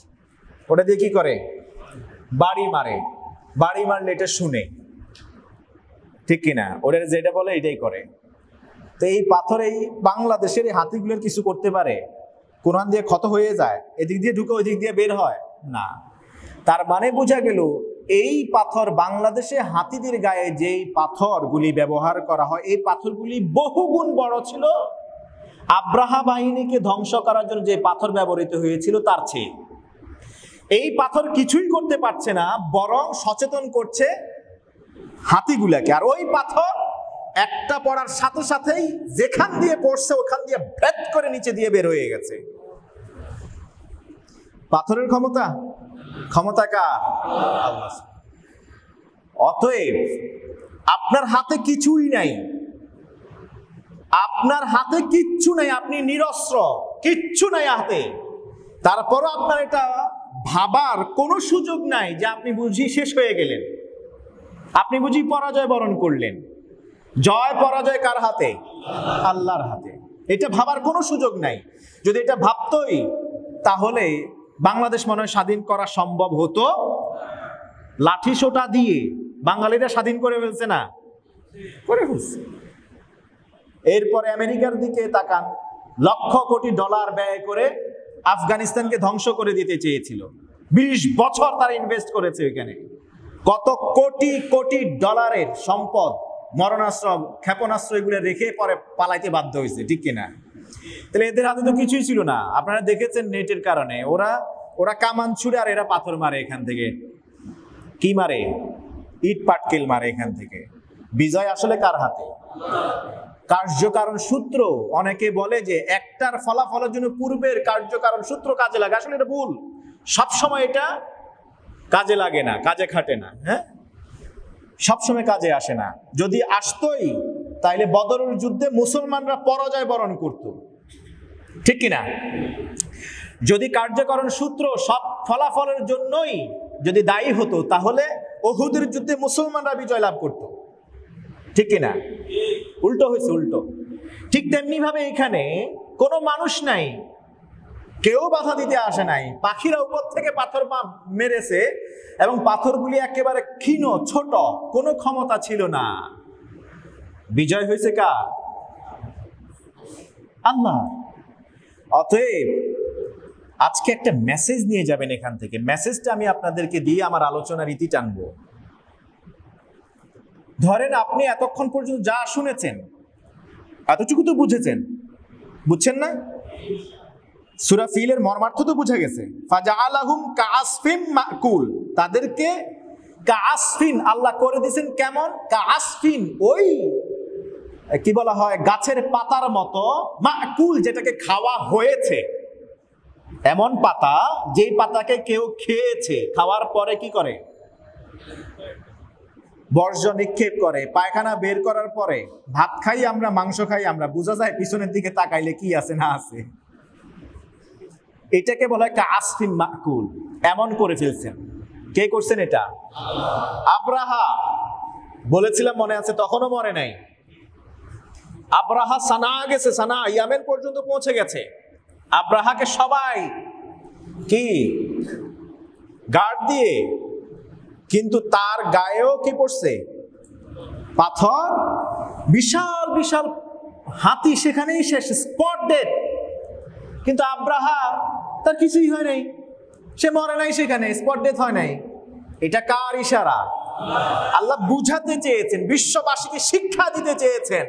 ওটা দিয়ে কি করে? বাড়ি মারে। বাড়ি মারলে এটা শুনে, ঠিক কিনা? ওটা যেটা বলে এটাই করে। তো এই পাথর এই বাংলাদেশের এই হাতিগুলোর কিছু করতে পারে? কোরআন দিয়ে ক্ষত হয়ে যায়, এদিক দিয়ে ঢুকে ওই দিক দিয়ে বের হয় না। তার মানে বোঝা গেল এই পাথর, বাংলাদেশে হাতিদের গায়ে যেই পাথরগুলি ব্যবহার করা হয়, এই পাথরগুলি বহুগুণ বড় ছিল আব্রাহা বাহিনীকে ধ্বংস করার জন্য যে পাথর ব্যবহৃত হয়েছিল তার চেয়ে। এই পাথর কিছুই করতে পারছে না, বরং সচেতন করছে হাতিগুলাকে। আর ওই পাথর একটা পড়ার সাথে সাথেই যেখান দিয়ে পড়ছে ওখান দিয়ে ভেদ করে নিচে দিয়ে বের হয়ে গেছে। পাথরের ক্ষমতা, ক্ষমতা কার? আল্লাহ। অতএব আপনার হাতে কিছুই নাই, আপনার হাতে কিচ্ছু নাই, আপনি নিরস্ত্র, কিচ্ছু নাই হাতে। তারপরও আপনার এটা ভাবার কোনো সুযোগ নাই যে আপনি বুঝি শেষ হয়ে গেলেন, আপনি বুঝি পরাজয় বরণ করলেন। জয় পরাজয় কার হাতে? আল্লাহর হাতে। এটা ভাবার কোনো সুযোগ নাই। যদি এটা ভাবতই তাহলে বাংলাদেশ মনে হয় স্বাধীন করা সম্ভব হতো। লাঠি সোটা দিয়ে বাঙালিরা স্বাধীন করে ফেলছে না? করে ফেলছে। এরপরে আমেরিকার দিকে তাকান, লক্ষ কোটি ডলার ব্যয় করে আফগানিস্তানকে ধ্বংস করে দিতে চেয়েছিল। 20 বছর তারা ইনভেস্ট করেছে ওইখানে, কত কোটি কোটি ডলারের সম্পদ, মরণাস্ত্র, ক্ষেপণাস্ত্র এগুলো রেখে পরে পালাইতে বাধ্য হয়েছে, ঠিক কিনা? তাহলে এদের হাতে তো কিছুই ছিল না। আপনারা দেখেছেন নেটের কারণে ওরা কামান ছুড়ে আর এরা পাথর মারে, এখান থেকে কি মারে? ইট পাটকেল মারে এখান থেকে। বিজয় আসলে কার হাতে? কার্যকারণ সূত্র। অনেকে বলে যে একটার ফলাফলের জন্য পূর্বের কার্যকারণ সূত্র কাজে লাগে, আসলে এটা ভুল। সবসময় এটা কাজে লাগে না, কাজে খাটে না। হ্যাঁ, সবসময় কাজে আসে না। যদি আসতোই তাইলে বদরের যুদ্ধে মুসলমানরা পরাজয় বরণ করত, ঠিক কিনা? যদি কার্যকারণ সূত্র সব ফলাফলের জন্যই যদি দায়ী হতো তাহলে উহুদের যুদ্ধে মুসলমানরা বিজয় লাভ করত, ঠিক কিনা? উল্টো হয়েছে, উল্টো। ঠিক তেমনি ভাবে এখানে কোনো মানুষ নাই, কেউ বাধা দিতে আসে নাই। পাখিরা উপর থেকে পাথর মেরেছে এবং পাথরগুলি একেবারে ক্ষীণ, ছোট, কোনো ক্ষমতা ছিল না। বিজয় হয়েছে কার? আল্লাহ। অতএব আজকে একটা মেসেজ নিয়ে যাবেন এখান থেকে। মেসেজটা আমি আপনাদেরকে দিয়ে আমার আলোচনার রীতি টানবো। ধরেন আপনি এতক্ষণ পর্যন্ত যা শুনেছেন এতটুকু তো বুঝেছেন, বুঝছেন না? সূরা ফিলের মর্মার্থ তো বুঝে গেছে। ফাজআলাহুম কাআসফিন মাকুল, তাদেরকে কাআসফিন আল্লাহ করে দিয়েছেন কেমন? কাআসফিন, ওই কি বলা হয় গাছের পাতার মতো, মাকুল যেটাকে খাওয়া হয়েছে, এমন পাতা যেই পাতাকে কেউ খেয়েছে, খাওয়ার পরে কি করে? বর্জ্য নিক্ষেপ করে। পায়খানা বের করার পরে ভাত খাই আমরা, মাংস খাই আমরা, বোঝা যায় পিছনের দিকে তাকাইলে কি আছে না আছে। এটাকে বলা হয় কাআসফিন মাকুল। এমন করে ফেলছেন। কে করছেন এটা? আব্রাহা। বলেছিলাম মনে আছে, তখনও মরে নাই। আব্রাহা সানা গেছে, সানা ইয়ামেন পর্যন্ত পৌঁছে গেছে। আব্রাহাকে সবাই কি গার্ড দিয়ে, কিন্তু তার গায়েও কি পড়ছে? পাথর। বিশাল বিশাল হাতি সেখানেই শেষ, স্পট ডেড। কিন্তু আব্রাহা তার কিছুই হয় নাই, সে মরে নাই, সেখানে স্পট ডেথ হয় নাই। এটা কার ইশারা? আল্লাহ বুঝাতে চেয়েছেন, বিশ্ববাসীকে শিক্ষা দিতে চেয়েছেন।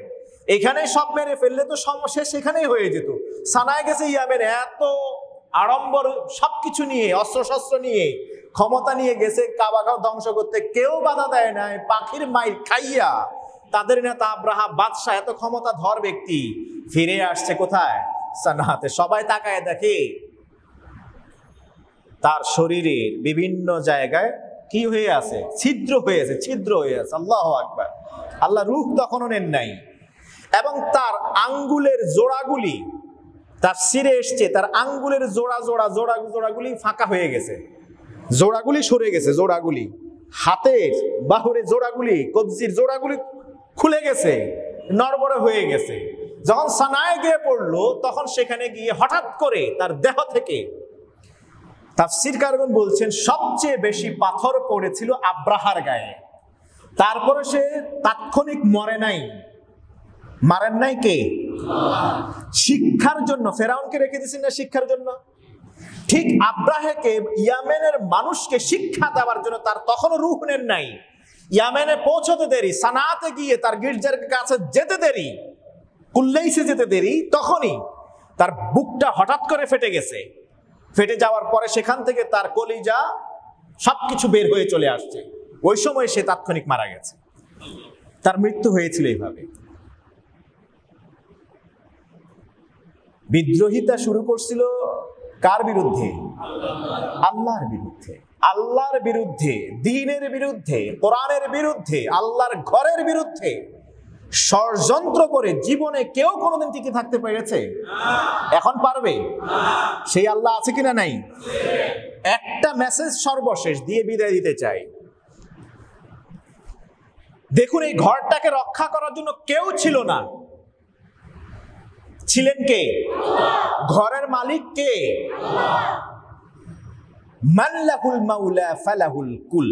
এখানে সব মেরে ফেললে তো সমস্যা সেখানেই হয়ে যেত। সানায় গেছে ইয়ামেন, এত আড়ম্বর সবকিছু নিয়ে, অস্ত্রশস্ত্র নিয়ে, ক্ষমতা নিয়ে গেছে কাবাগাও ধ্বংস করতে, কেউ বাধা দেয় নাই। পাখির মাইর খাইয়া তাদের নেতা আব্রাহা বাদশাহ, এত ক্ষমতাধর ব্যক্তি, ফিরে আসছে কোথায়? সানাতে। সবাই তাকায় দেখে তার শরীরের বিভিন্ন জায়গায় কি হয়ে আছে? ছিদ্র হয়েছে, ছিদ্র হয়ে আছে। আল্লাহু আকবার। আল্লাহ রূহ তখনও নেন নাই। এবং তার আঙ্গুলের জোড়াগুলি, তার শিরে এসছে, তার আঙ্গুলের জোড়াগুলি ফাঁকা হয়ে গেছে, জোড়াগুলি সরে গেছে, জোড়াগুলি হাতের বাহুরের জোড়াগুলি, কবজির জোড়াগুলি খুলে গেছে, নড়বড়ে হয়ে গেছে। যখন সানায় গিয়ে পড়লো, তখন সেখানে গিয়ে হঠাৎ করে তার দেহ থেকে, তাফসীরকারগণ বলছেন, সবচেয়ে বেশি পাথর পড়েছিল আব্রাহার গায়ে। তারপরে সে তাৎক্ষণিক মরে নাই। মারেন নাই কে? শিক্ষার জন্য ফেরাউনকে রেখে দিয়েছেন না শিক্ষার জন্য। ঠিক আব্রাহাকে, ইয়ামেনের মানুষকে শিক্ষা দেওয়ার জন্য তার তখনও রূহ নেন নাই। ইয়ামেনে পৌঁছতে দেরি, সানাতে গিয়ে তার গির্জার কাছে যেতে দেরি, কুল্লাইসে যেতে দেরি, তখনই তার বুকটা হঠাৎ করে ফেটে গেছে। ফেটে যাওয়ার পরে সেখান থেকে তার কলিজা সবকিছু বের হয়ে চলে আসছে। ওই সময় সে তাৎক্ষণিক মারা গেছে। তার মৃত্যু হয়েছিল এইভাবে। বিদ্রোহিতা শুরু করছিল কার বিরুদ্ধে? আল্লাহর বিরুদ্ধে। আল্লাহর বিরুদ্ধে, দ্বীনের বিরুদ্ধে, কোরআনের বিরুদ্ধে, আল্লাহর ঘরের বিরুদ্ধে ষড়যন্ত্র করে জীবনে কেউ কোনোদিন টিকে থাকতে পেরেছে? এখন পারবে? সেই আল্লাহ আছে কিনা নাই? একটা মেসেজ সর্বশেষ দিয়ে বিদায় দিতে চাই। দেখুন, এই ঘরটাকে রক্ষা করার জন্য কেউ ছিল না। ছিলেন কে? ঘরের মালিক কে? মাল্লাহুল মাওলা ফালাহুল কুল।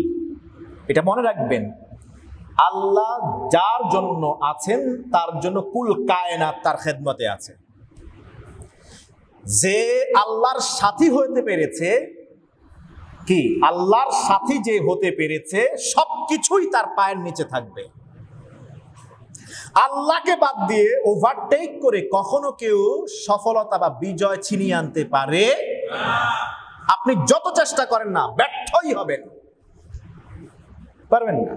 এটা মনে রাখবেন, আল্লাহ যার জন্য আছেন তার জন্য কুল কায়নাত তার খেদমতে আছে। যে আল্লাহর সাথী হতে পেরেছে, কি আল্লাহর সাথী যে হতে পেরেছে, সবকিছুই তার পায়ের নিচে থাকবে। আল্লাহকে বাদ দিয়ে ওভারটেক করে কখনো কেউ সফলতা বা বিজয় ছিনিয়ে আনতে পারে? আপনি যত চেষ্টা করেন না, ব্যর্থই হবেন, পারবেন না।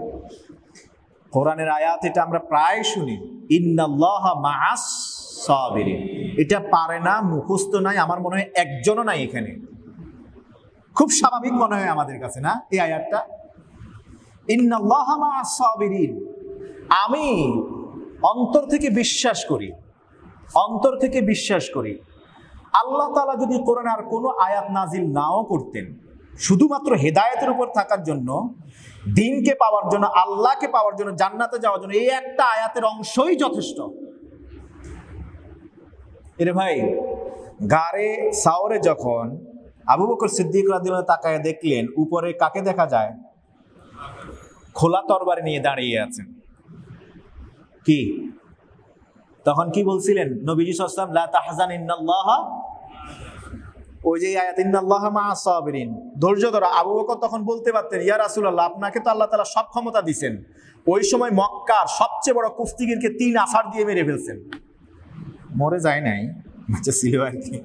কোরআনের আয়াত এটা আমরা প্রায় শুনি, ইন্নাল্লাহা মাআস সাবিরিন। এটা পারে না, মুখস্থ নাই, আমার মনে হয় একজনও নাই এখানে। খুব স্বাভাবিক মনে হয় আমাদের কাছে না এই আয়াতটা? ইন্নাল্লাহা মাআস সাবিরিন। আমি অন্তর থেকে বিশ্বাস করি, অন্তর থেকে বিশ্বাস করি, আল্লাহ তাআলা যদি কোরআনে আর কোনো আয়াত নাজিল নাও করতেন, শুধুমাত্র হেদায়েতের উপর থাকার জন্য, দ্বীনকে পাওয়ার জন্য, আল্লাহকে পাওয়ার জন্য, জান্নাতে যাওয়ার জন্য, এই একটা আয়াতের অংশই যথেষ্ট। এরে ভাই, গারে সাওরে যখন আবু বকর সিদ্দিক রাদিয়াল্লাহু আনহু তাকায় দেখলেন, উপরে কাকে দেখা যায়? খোলা তরবারি নিয়ে দাঁড়িয়ে আছেন। কি তখন কি বলছিলেন নবীজি সাল্লাল্লাহু আলাইহি ওয়াসাল্লাম? লা তাহজান ইন্নাল্লাহা ওই যে আয়াত ইন্নাল্লাহা মাআস সাবিরিন, ধৈর্য ধরো। আবু বকর তখন বলতে পারতেন, ইয়া রাসূলুল্লাহ, আপনাকে তো আল্লাহ তাআলা সব ক্ষমতা দিয়েছেন। ওই সময় মক্কার সবচেয়ে বড় কুস্তিগিরকে 3 আছাড় দিয়ে মেরে ফেলছেন। মরে যায় নাই, আচ্ছা ছিল আর কি।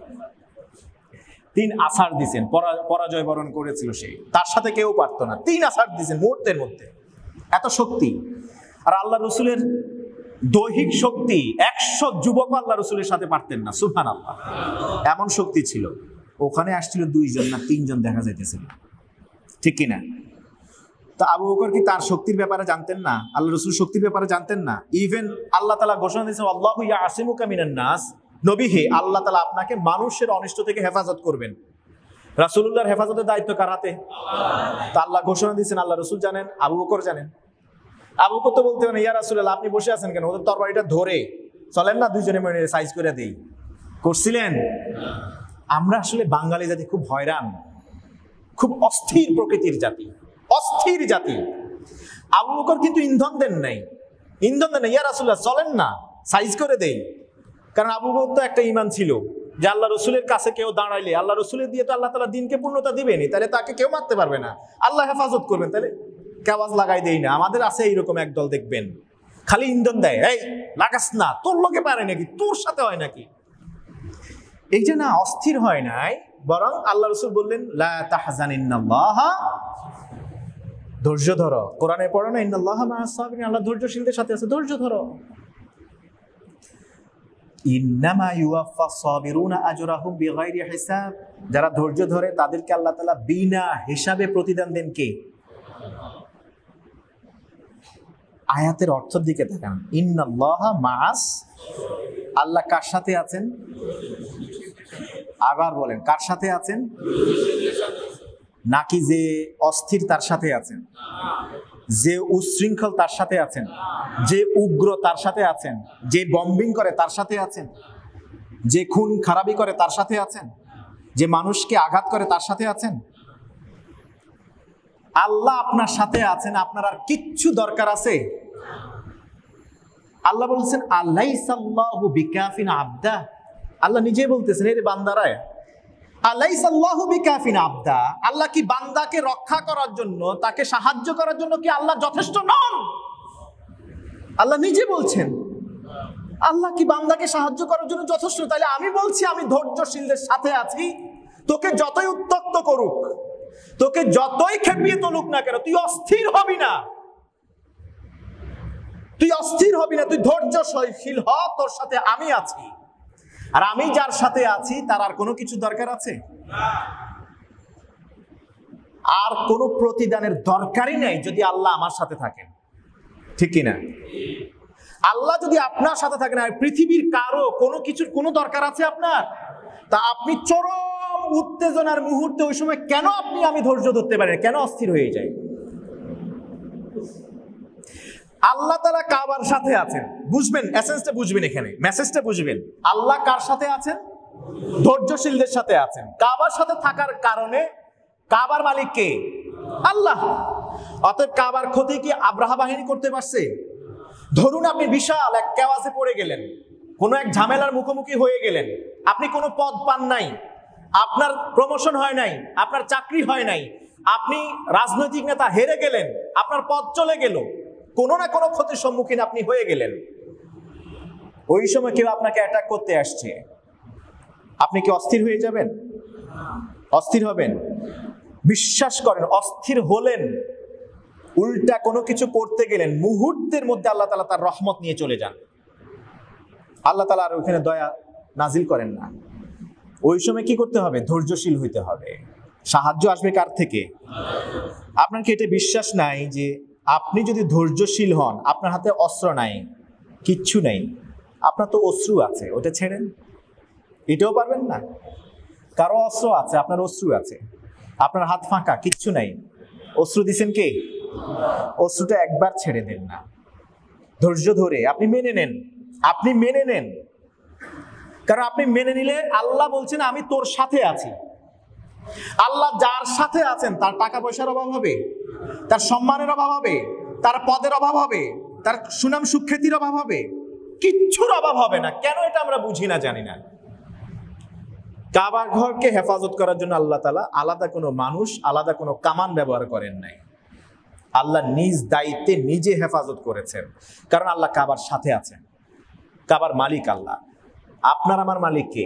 3 আছাড় দিয়েছেন, পরাজয় বরণ করেছিল সে, তার সাথে কেউ পারতো না। 3 আছাড় দিয়েছেন মুহূর্তের মধ্যে, এত শক্তি। আর আল্লাহ রসুলের দৈহিক শক্তি 100 যুবক আল্লাহ রসুলের সাথে পারতেন না, সুবহানাল্লাহ, এমন শক্তি ছিল। ওখানে আসছিল 2 জন না 3 জন দেখা যাইতেছিল, ঠিক কিনা? তো আবু বকর কি তার শক্তির ব্যাপারে জানতেন না? আল্লাহ রসুল শক্তির ব্যাপারে জানতেন না? ইভেন আল্লাহ তাআলা ঘোষণা দিয়েছেন, আল্লাহু ইয়াসিমুকা মিনান নাস, নবী হে, আল্লাহ তাআলা আপনাকে মানুষের অনিষ্ট থেকে হেফাজত করবেন। রাসূলুল্লাহর হেফাজতের দায়িত্ব কার হাতে? তা আল্লাহ ঘোষণা দিয়েছেন, আল্লাহ রসুল জানেন, আবু বকর জানেন। আবু বকর তো বলতে পারেন, ইয়া রাসূলুল্লাহ, আপনি বসে আছেন কেন? ওদের তরবারিটা ধরে চলেন না, দুইজনে মিলে সাইজ করে দেই, করছিলেন? আমরা আসলে বাঙালি জাতি খুব হয়রান, খুব অস্থির প্রকৃতির জাতি, অস্থির জাতি। আবু বকর কিন্তু ইন্ধন দেন নাই, ইয়া রাসূলুল্লাহ চলেন না, সাইজ করে দেই। কারণ আবু বকর তো একটা ঈমান ছিল যে আল্লাহ রসুলের কাছে কেউ দাঁড়াইলে আল্লাহ রসুলের দিয়ে তো আল্লাহ তাআলা দিনকে পূর্ণতা দিবেনি, তাহলে তাকে কেউ মারতে পারবে না, আল্লাহ হেফাজত করবেন, তাহলে কাওয়াজ লাগাই দেই না। আমাদের আছে এইরকম একদল, দেখবেন খালি ইন্ধন দেয়, এই লাগাস না, তোর লোকে পারে নাকি, তোর সাথে হয় নাকি। এই যে না, অস্থির হয় নাই, বরং আল্লাহ রসুল বললেন, লা তাহজান ইন্নাল্লাহা, ধৈর্য ধরো। কোরআনে পড়ো না, ইন্নাল্লাহা মাআস সাবিরিন, আল্লাহ ধৈর্যশীলদের সাথে আছে, ধৈর্য ধরো। ইন্নামা ইউওয়াফাস সাবিরুনা আজরাহুম বিগাইরি হিসাব, যারা ধৈর্য ধরে তাদেরকে আল্লাহ তাআলা বিনা হিসাবে প্রতিদান দেন। কে? আয়াতের অর্থের দিকে তাকান, ইন্নাল্লাহা মাআস, আল্লাহ কার সাথে আছেন? আবার বলেন, কার সাথে আছেন? নাকি যে অস্থির তার সাথে আছেন, যে উচ্ছৃঙ্খল তার সাথে আছেন, যে উগ্র তার সাথে আছেন, যে বম্বিং করে তার সাথে আছেন, যে খুন খারাপি করে তার সাথে আছেন, যে মানুষকে আঘাত করে তার সাথে আছেন? আল্লাহ আপনার সাথে আছেন, আপনার আর কিচ্ছু দরকার আছে? আল্লাহ বলছেন, আলাইসাল্লাহু বিকাফিন আবদা, আল্লাহ নিজে বলতেছেন, এর বান্দারায়, আলাইসাল্লাহু বিকাফিন আবদা, আল্লাহ কি বান্দাকে রক্ষা করার জন্য, তাকে সাহায্য করার জন্য কি আল্লাহ যথেষ্ট নন? আল্লাহ নিজে বলছেন, আল্লাহ কি বান্দাকে সাহায্য করার জন্য যথেষ্ট? তাহলে আমি বলছি, আমি ধৈর্যশীলদের সাথে আছি। তোকে যতই উত্তক্ত করুক, তোকে যতই খেপিয়ে তুলুক না কেন, তুই অস্থির হবি না, তুই অস্থির হবি না, তুই ধৈর্যশীল হ, তোর সাথে আমি আছি। আর আমি যার সাথে আছি তার আর কোনো কিছু দরকার আছে? আর কোনো প্রতিদানের দরকারই নেই যদি আল্লাহ আমার সাথে থাকেন, ঠিক কিনা? আল্লাহ যদি আপনার সাথে থাকেন, আর পৃথিবীর কারো কোনো কিছুর কোনো দরকার আছে আপনার? তা আপনি চরম উত্তেজনার মুহূর্তে ওই সময় কেন আমি ধৈর্য ধরতে পারেন, কেন অস্থির হয়ে যায়? আল্লাহ তাআলা কাবার সাথে আছেন, বুঝবেন, এসেন্সটা বুঝবেন, এখানে মেসেজটা বুঝবেন। আল্লাহ কার সাথে আছেন? ধৈর্যশীলদের সাথে আছেন। কাবার সাথে থাকার কারণে, কাবার মালিক কে? আল্লাহ। অতএব কাবার ক্ষতি কি আব্রাহা বাহিনী করতে পারছে? ধরুন আপনি বিশাল এক কেওয়াসে পড়ে গেলেন, কোনো এক ঝামেলার মুখোমুখি হয়ে গেলেন, আপনি কোনো পদ পান নাই, আপনার প্রমোশন হয় নাই, আপনার চাকরি হয় নাই, আপনি রাজনৈতিক নেতা হেরে গেলেন, আপনার পদ চলে গেল, কোনো না কোনো ক্ষতির সম্মুখীন আপনি হয়ে গেলেন। ওই সময় কেউ আপনাকে অ্যাটাক করতে আসছে, আপনি কি অস্থির হয়ে যাবেন? অস্থির হবেন? বিশ্বাস করেন, অস্থির হলেন, উল্টা কোনো কিছু করতে গেলেন, মুহূর্তের মধ্যে আল্লাহ তাআলা তার রহমত নিয়ে চলে যান। আল্লাহ তাআলা আর ওখানে দয়া নাজিল করেন না। ওই সময় কি করতে হবে? ধৈর্যশীল হইতে হবে। সাহায্য আসবে কার থেকে? আপনার কি এটা বিশ্বাস নাই যে আপনি যদি ধৈর্যশীল হন, আপনার হাতে অস্ত্র নাই, কিচ্ছু নেই, আপনার তো অশ্রু আছে, ওটা ছেড়েন, এটাও পারবেন না? কারো অস্ত্র আছে, আপনার অশ্রু আছে, আপনার হাত ফাঁকা, কিচ্ছু নাই, অশ্রু দিছেন কে? অশ্রুটা একবার ছেড়ে দেন না, ধৈর্য ধরে আপনি মেনে নেন, আপনি মেনে নেন। কারণ আপনি মেনে নিলে আল্লাহ বলছেন, আমি তোর সাথে আছি। আল্লাহ যার সাথে আছেন তার টাকা পয়সার অভাব হবে, তার সম্মানের অভাব হবে, তার পদের অভাব হবে, তার সুনাম সুখ্যাতির অভাব হবে, কিচ্ছুর অভাব হবে না। কেন এটা আমরা বুঝি না, জানি না। কাবা ঘরকে হেফাজত করার জন্য আল্লাহ তাআলা আলাদা কোনো মানুষ, আলাদা কোনো কামান ব্যবহার করেন নাই। আল্লাহ নিজ দায়িত্বে নিজে হেফাজত করেছেন, কারণ আল্লাহ কাবার সাথে আছেন। কাবার মালিক আল্লাহ, আপনার আমার মালিক কে?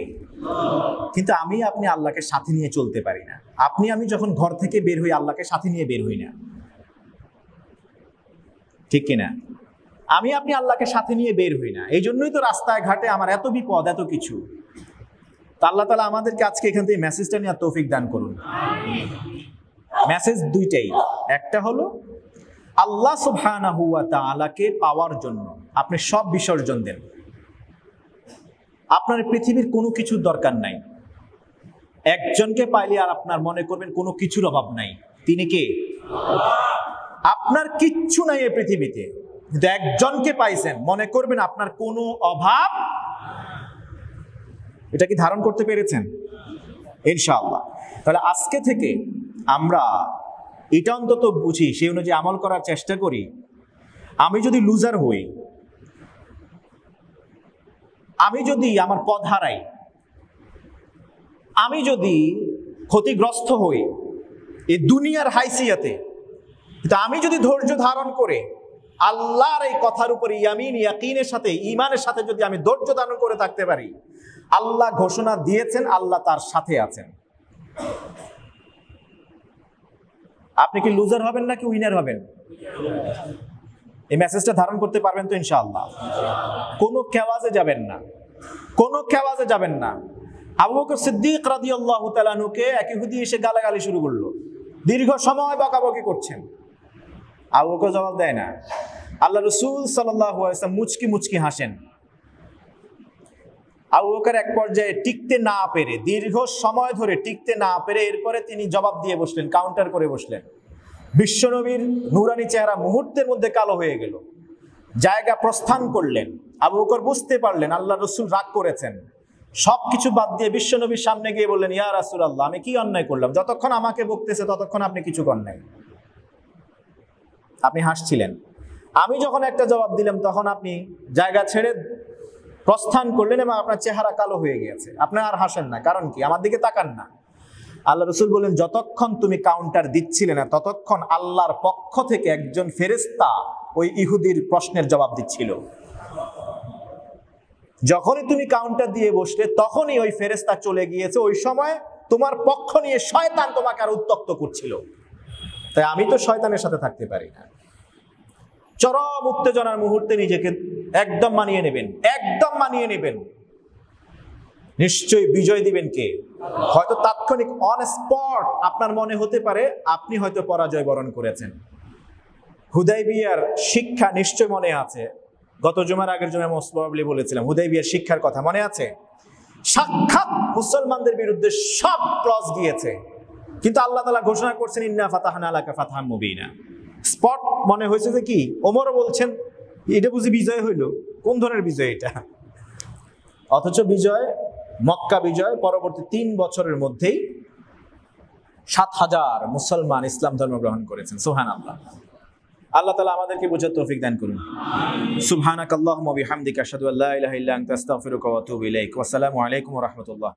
কিন্তু আপনি আল্লাহকে সাথে নিয়ে চলতে পারি না। আমি যখন ঘর থেকে বের হই, আল্লাহকে সাথে নিয়ে বের হই না, ঠিক কিনা? আপনি আল্লাহকে সাথে নিয়ে বের হই না। এই জন্যই তো রাস্তায় ঘাটে আমার এত বিপদ, এত কিছু। তা আল্লাহ তাআলা আমাদেরকে আজকে এখান থেকে মেসেজটা নিয়ে তৌফিক দান করুন। মেসেজ দুইটাই। একটা হলো আল্লাহ সুবহানাহু ওয়া তাআলাকে পাওয়ার জন্য আপনি সব বিসর্জন দেন। আপনার পৃথিবীর কোনো কিছুর দরকার নাই। একজনকে পাইলে আর আপনার মনে করবেন কোনো কিছুর অভাব নাই। তিনি কে? আপনার কিচ্ছু নাই এই পৃথিবীতে, কিন্তু একজনকে পাইছেন, মনে করবেন আপনার কোনো অভাব। এটা কি ধারণ করতে পেরেছেন? ইনশাআল্লাহ। তাহলে আজকে থেকে আমরা এটা অন্তত বুঝি, সেই অনুযায়ী আমল করার চেষ্টা করি। আমি যদি লুজার হই, আমি যদি আমার পথ হারাই, আমি যদি ক্ষতিগ্রস্ত হই এই দুনিয়ার হাইসিয়াতে, কিন্তু আমি যদি ধৈর্য ধারণ করে আল্লাহর এই কথার উপরে ইয়াকিনের সাথে, ঈমানের সাথে যদি আমি ধৈর্য ধারণ করে থাকতে পারি, আল্লাহ ঘোষণা দিয়েছেন আল্লাহ তার সাথে আছেন। আপনি কি লুজার হবেন নাকি উইনার হবেন? এই মেসেজটা ধারণ করতে পারবেন তো ইনশাআল্লাহ? কোনো কেওয়াজে যাবেন না, কোনো কেওয়াজে যাবেন না। আবু বকর সিদ্দিক রাদিয়াল্লাহু তাআলা আনহুকে এক ইহুদি এসে গালাগালি শুরু করলো, দীর্ঘ সময় বকাবকি করছেন। আবু বকর জবাব দেয় না। আল্লাহ রাসূল সাল্লাল্লাহু আলাইহি ওয়াসাল্লাম মুচকি মুচকি হাসেন। আবু বকর এক পর্যায়ে টিকতে না পেরে, দীর্ঘ সময় ধরে টিকতে না পেরে, এরপরে তিনি জবাব দিয়ে বসলেন, কাউন্টার করে বসলেন। বিশ্বনবীর নূরানী চেহারা মুহূর্তের মধ্যে কালো হয়ে গেল, জায়গা প্রস্থান করলেন। আবু বকর বুঝতে পারলেন আল্লাহ রাসূল রাগ করেছেন। সবকিছু বাদ দিয়ে বিশ্বনবীর সামনে গিয়ে বললেন, ইয়া রাসূলুল্লাহ, আমি কি অন্যায় করলাম? যতক্ষণ আমাকে বকতেছে ততক্ষণ আপনি কিছু করেন নাই, আপনি হাসছিলেন। আমি যখন একটা জবাব দিলাম তখন আপনি জায়গা ছেড়ে প্রস্থান করলেন এবং আপনার চেহারা কালো হয়ে গেছে। আপনি আর হাসেন না, কারণ কি? আমার দিকে তাকান না। আল্লাহ রাসূল বলেন, যতক্ষণ তুমি কাউন্টার দিচ্ছিলে না ততক্ষণ আল্লাহর পক্ষ থেকে একজন ফেরেশতা ওই ইহুদির প্রশ্নের জবাব দিচ্ছিল। যখনই তুমি কাউন্টার দিয়ে বসলে তখনই ওই ফেরেশতা চলে গিয়েছে। ওই সময় তোমার পক্ষ নিয়ে শয়তান তোমাকে আর উত্তক্ত করছিল। তাই আমি তো শয়তানের সাথে থাকতে পারি না। চরম উত্তেজনার মুহূর্তে নিজেকে একদম মানিয়ে নেবেন, একদম মানিয়ে নেবেন। নিশ্চয়ই বিজয় দিবেন কে? হয়তো তাৎক্ষণিক অন স্পট আপনার মনে হতে পারে আপনি হয়তো পরাজয় বরণ করেছেন। হুদাইবিয়ার শিক্ষা নিশ্চয় মনে আছে। গত জুমার আগের জুমায় মোস্ট প্রবাবলি বলেছিলাম হুদাইবিয়ার শিক্ষার কথা মনে আছে। সাক্ষাৎ মুসলমানদের বিরুদ্ধে সব ক্লজ গিয়েছে, কিন্তু আল্লাহ তাআলা ঘোষণা করছেন, ইন্না ফাতাহনা লাকা ফাতহাম মুবিনা। স্পট মনে হয়েছে যে কি? ওমরও বলছেন এটা বুঝি বিজয় হইল? কোন ধরনের বিজয় এটা? অথচ বিজয়, মক্কা বিজয় পরবর্তী 3 বছরের মধ্যেই 7,000 মুসলমান ইসলাম ধর্ম গ্রহণ করেছেন। সুবহানাল্লাহ। আল্লাহ তাআলা আমাদেরকে বোঝার তৌফিক দান করুন। সুবহানাকাল্লাহুম্মা ওয়া বিহামদিকা আশহাদু আল্লা ইলাহা ইল্লা আনতা আস্তাগফিরুকা ওয়া আতুবু ইলাইক। ওয়া আসসালামু আলাইকুম ওয়া রাহমাতুল্লাহ।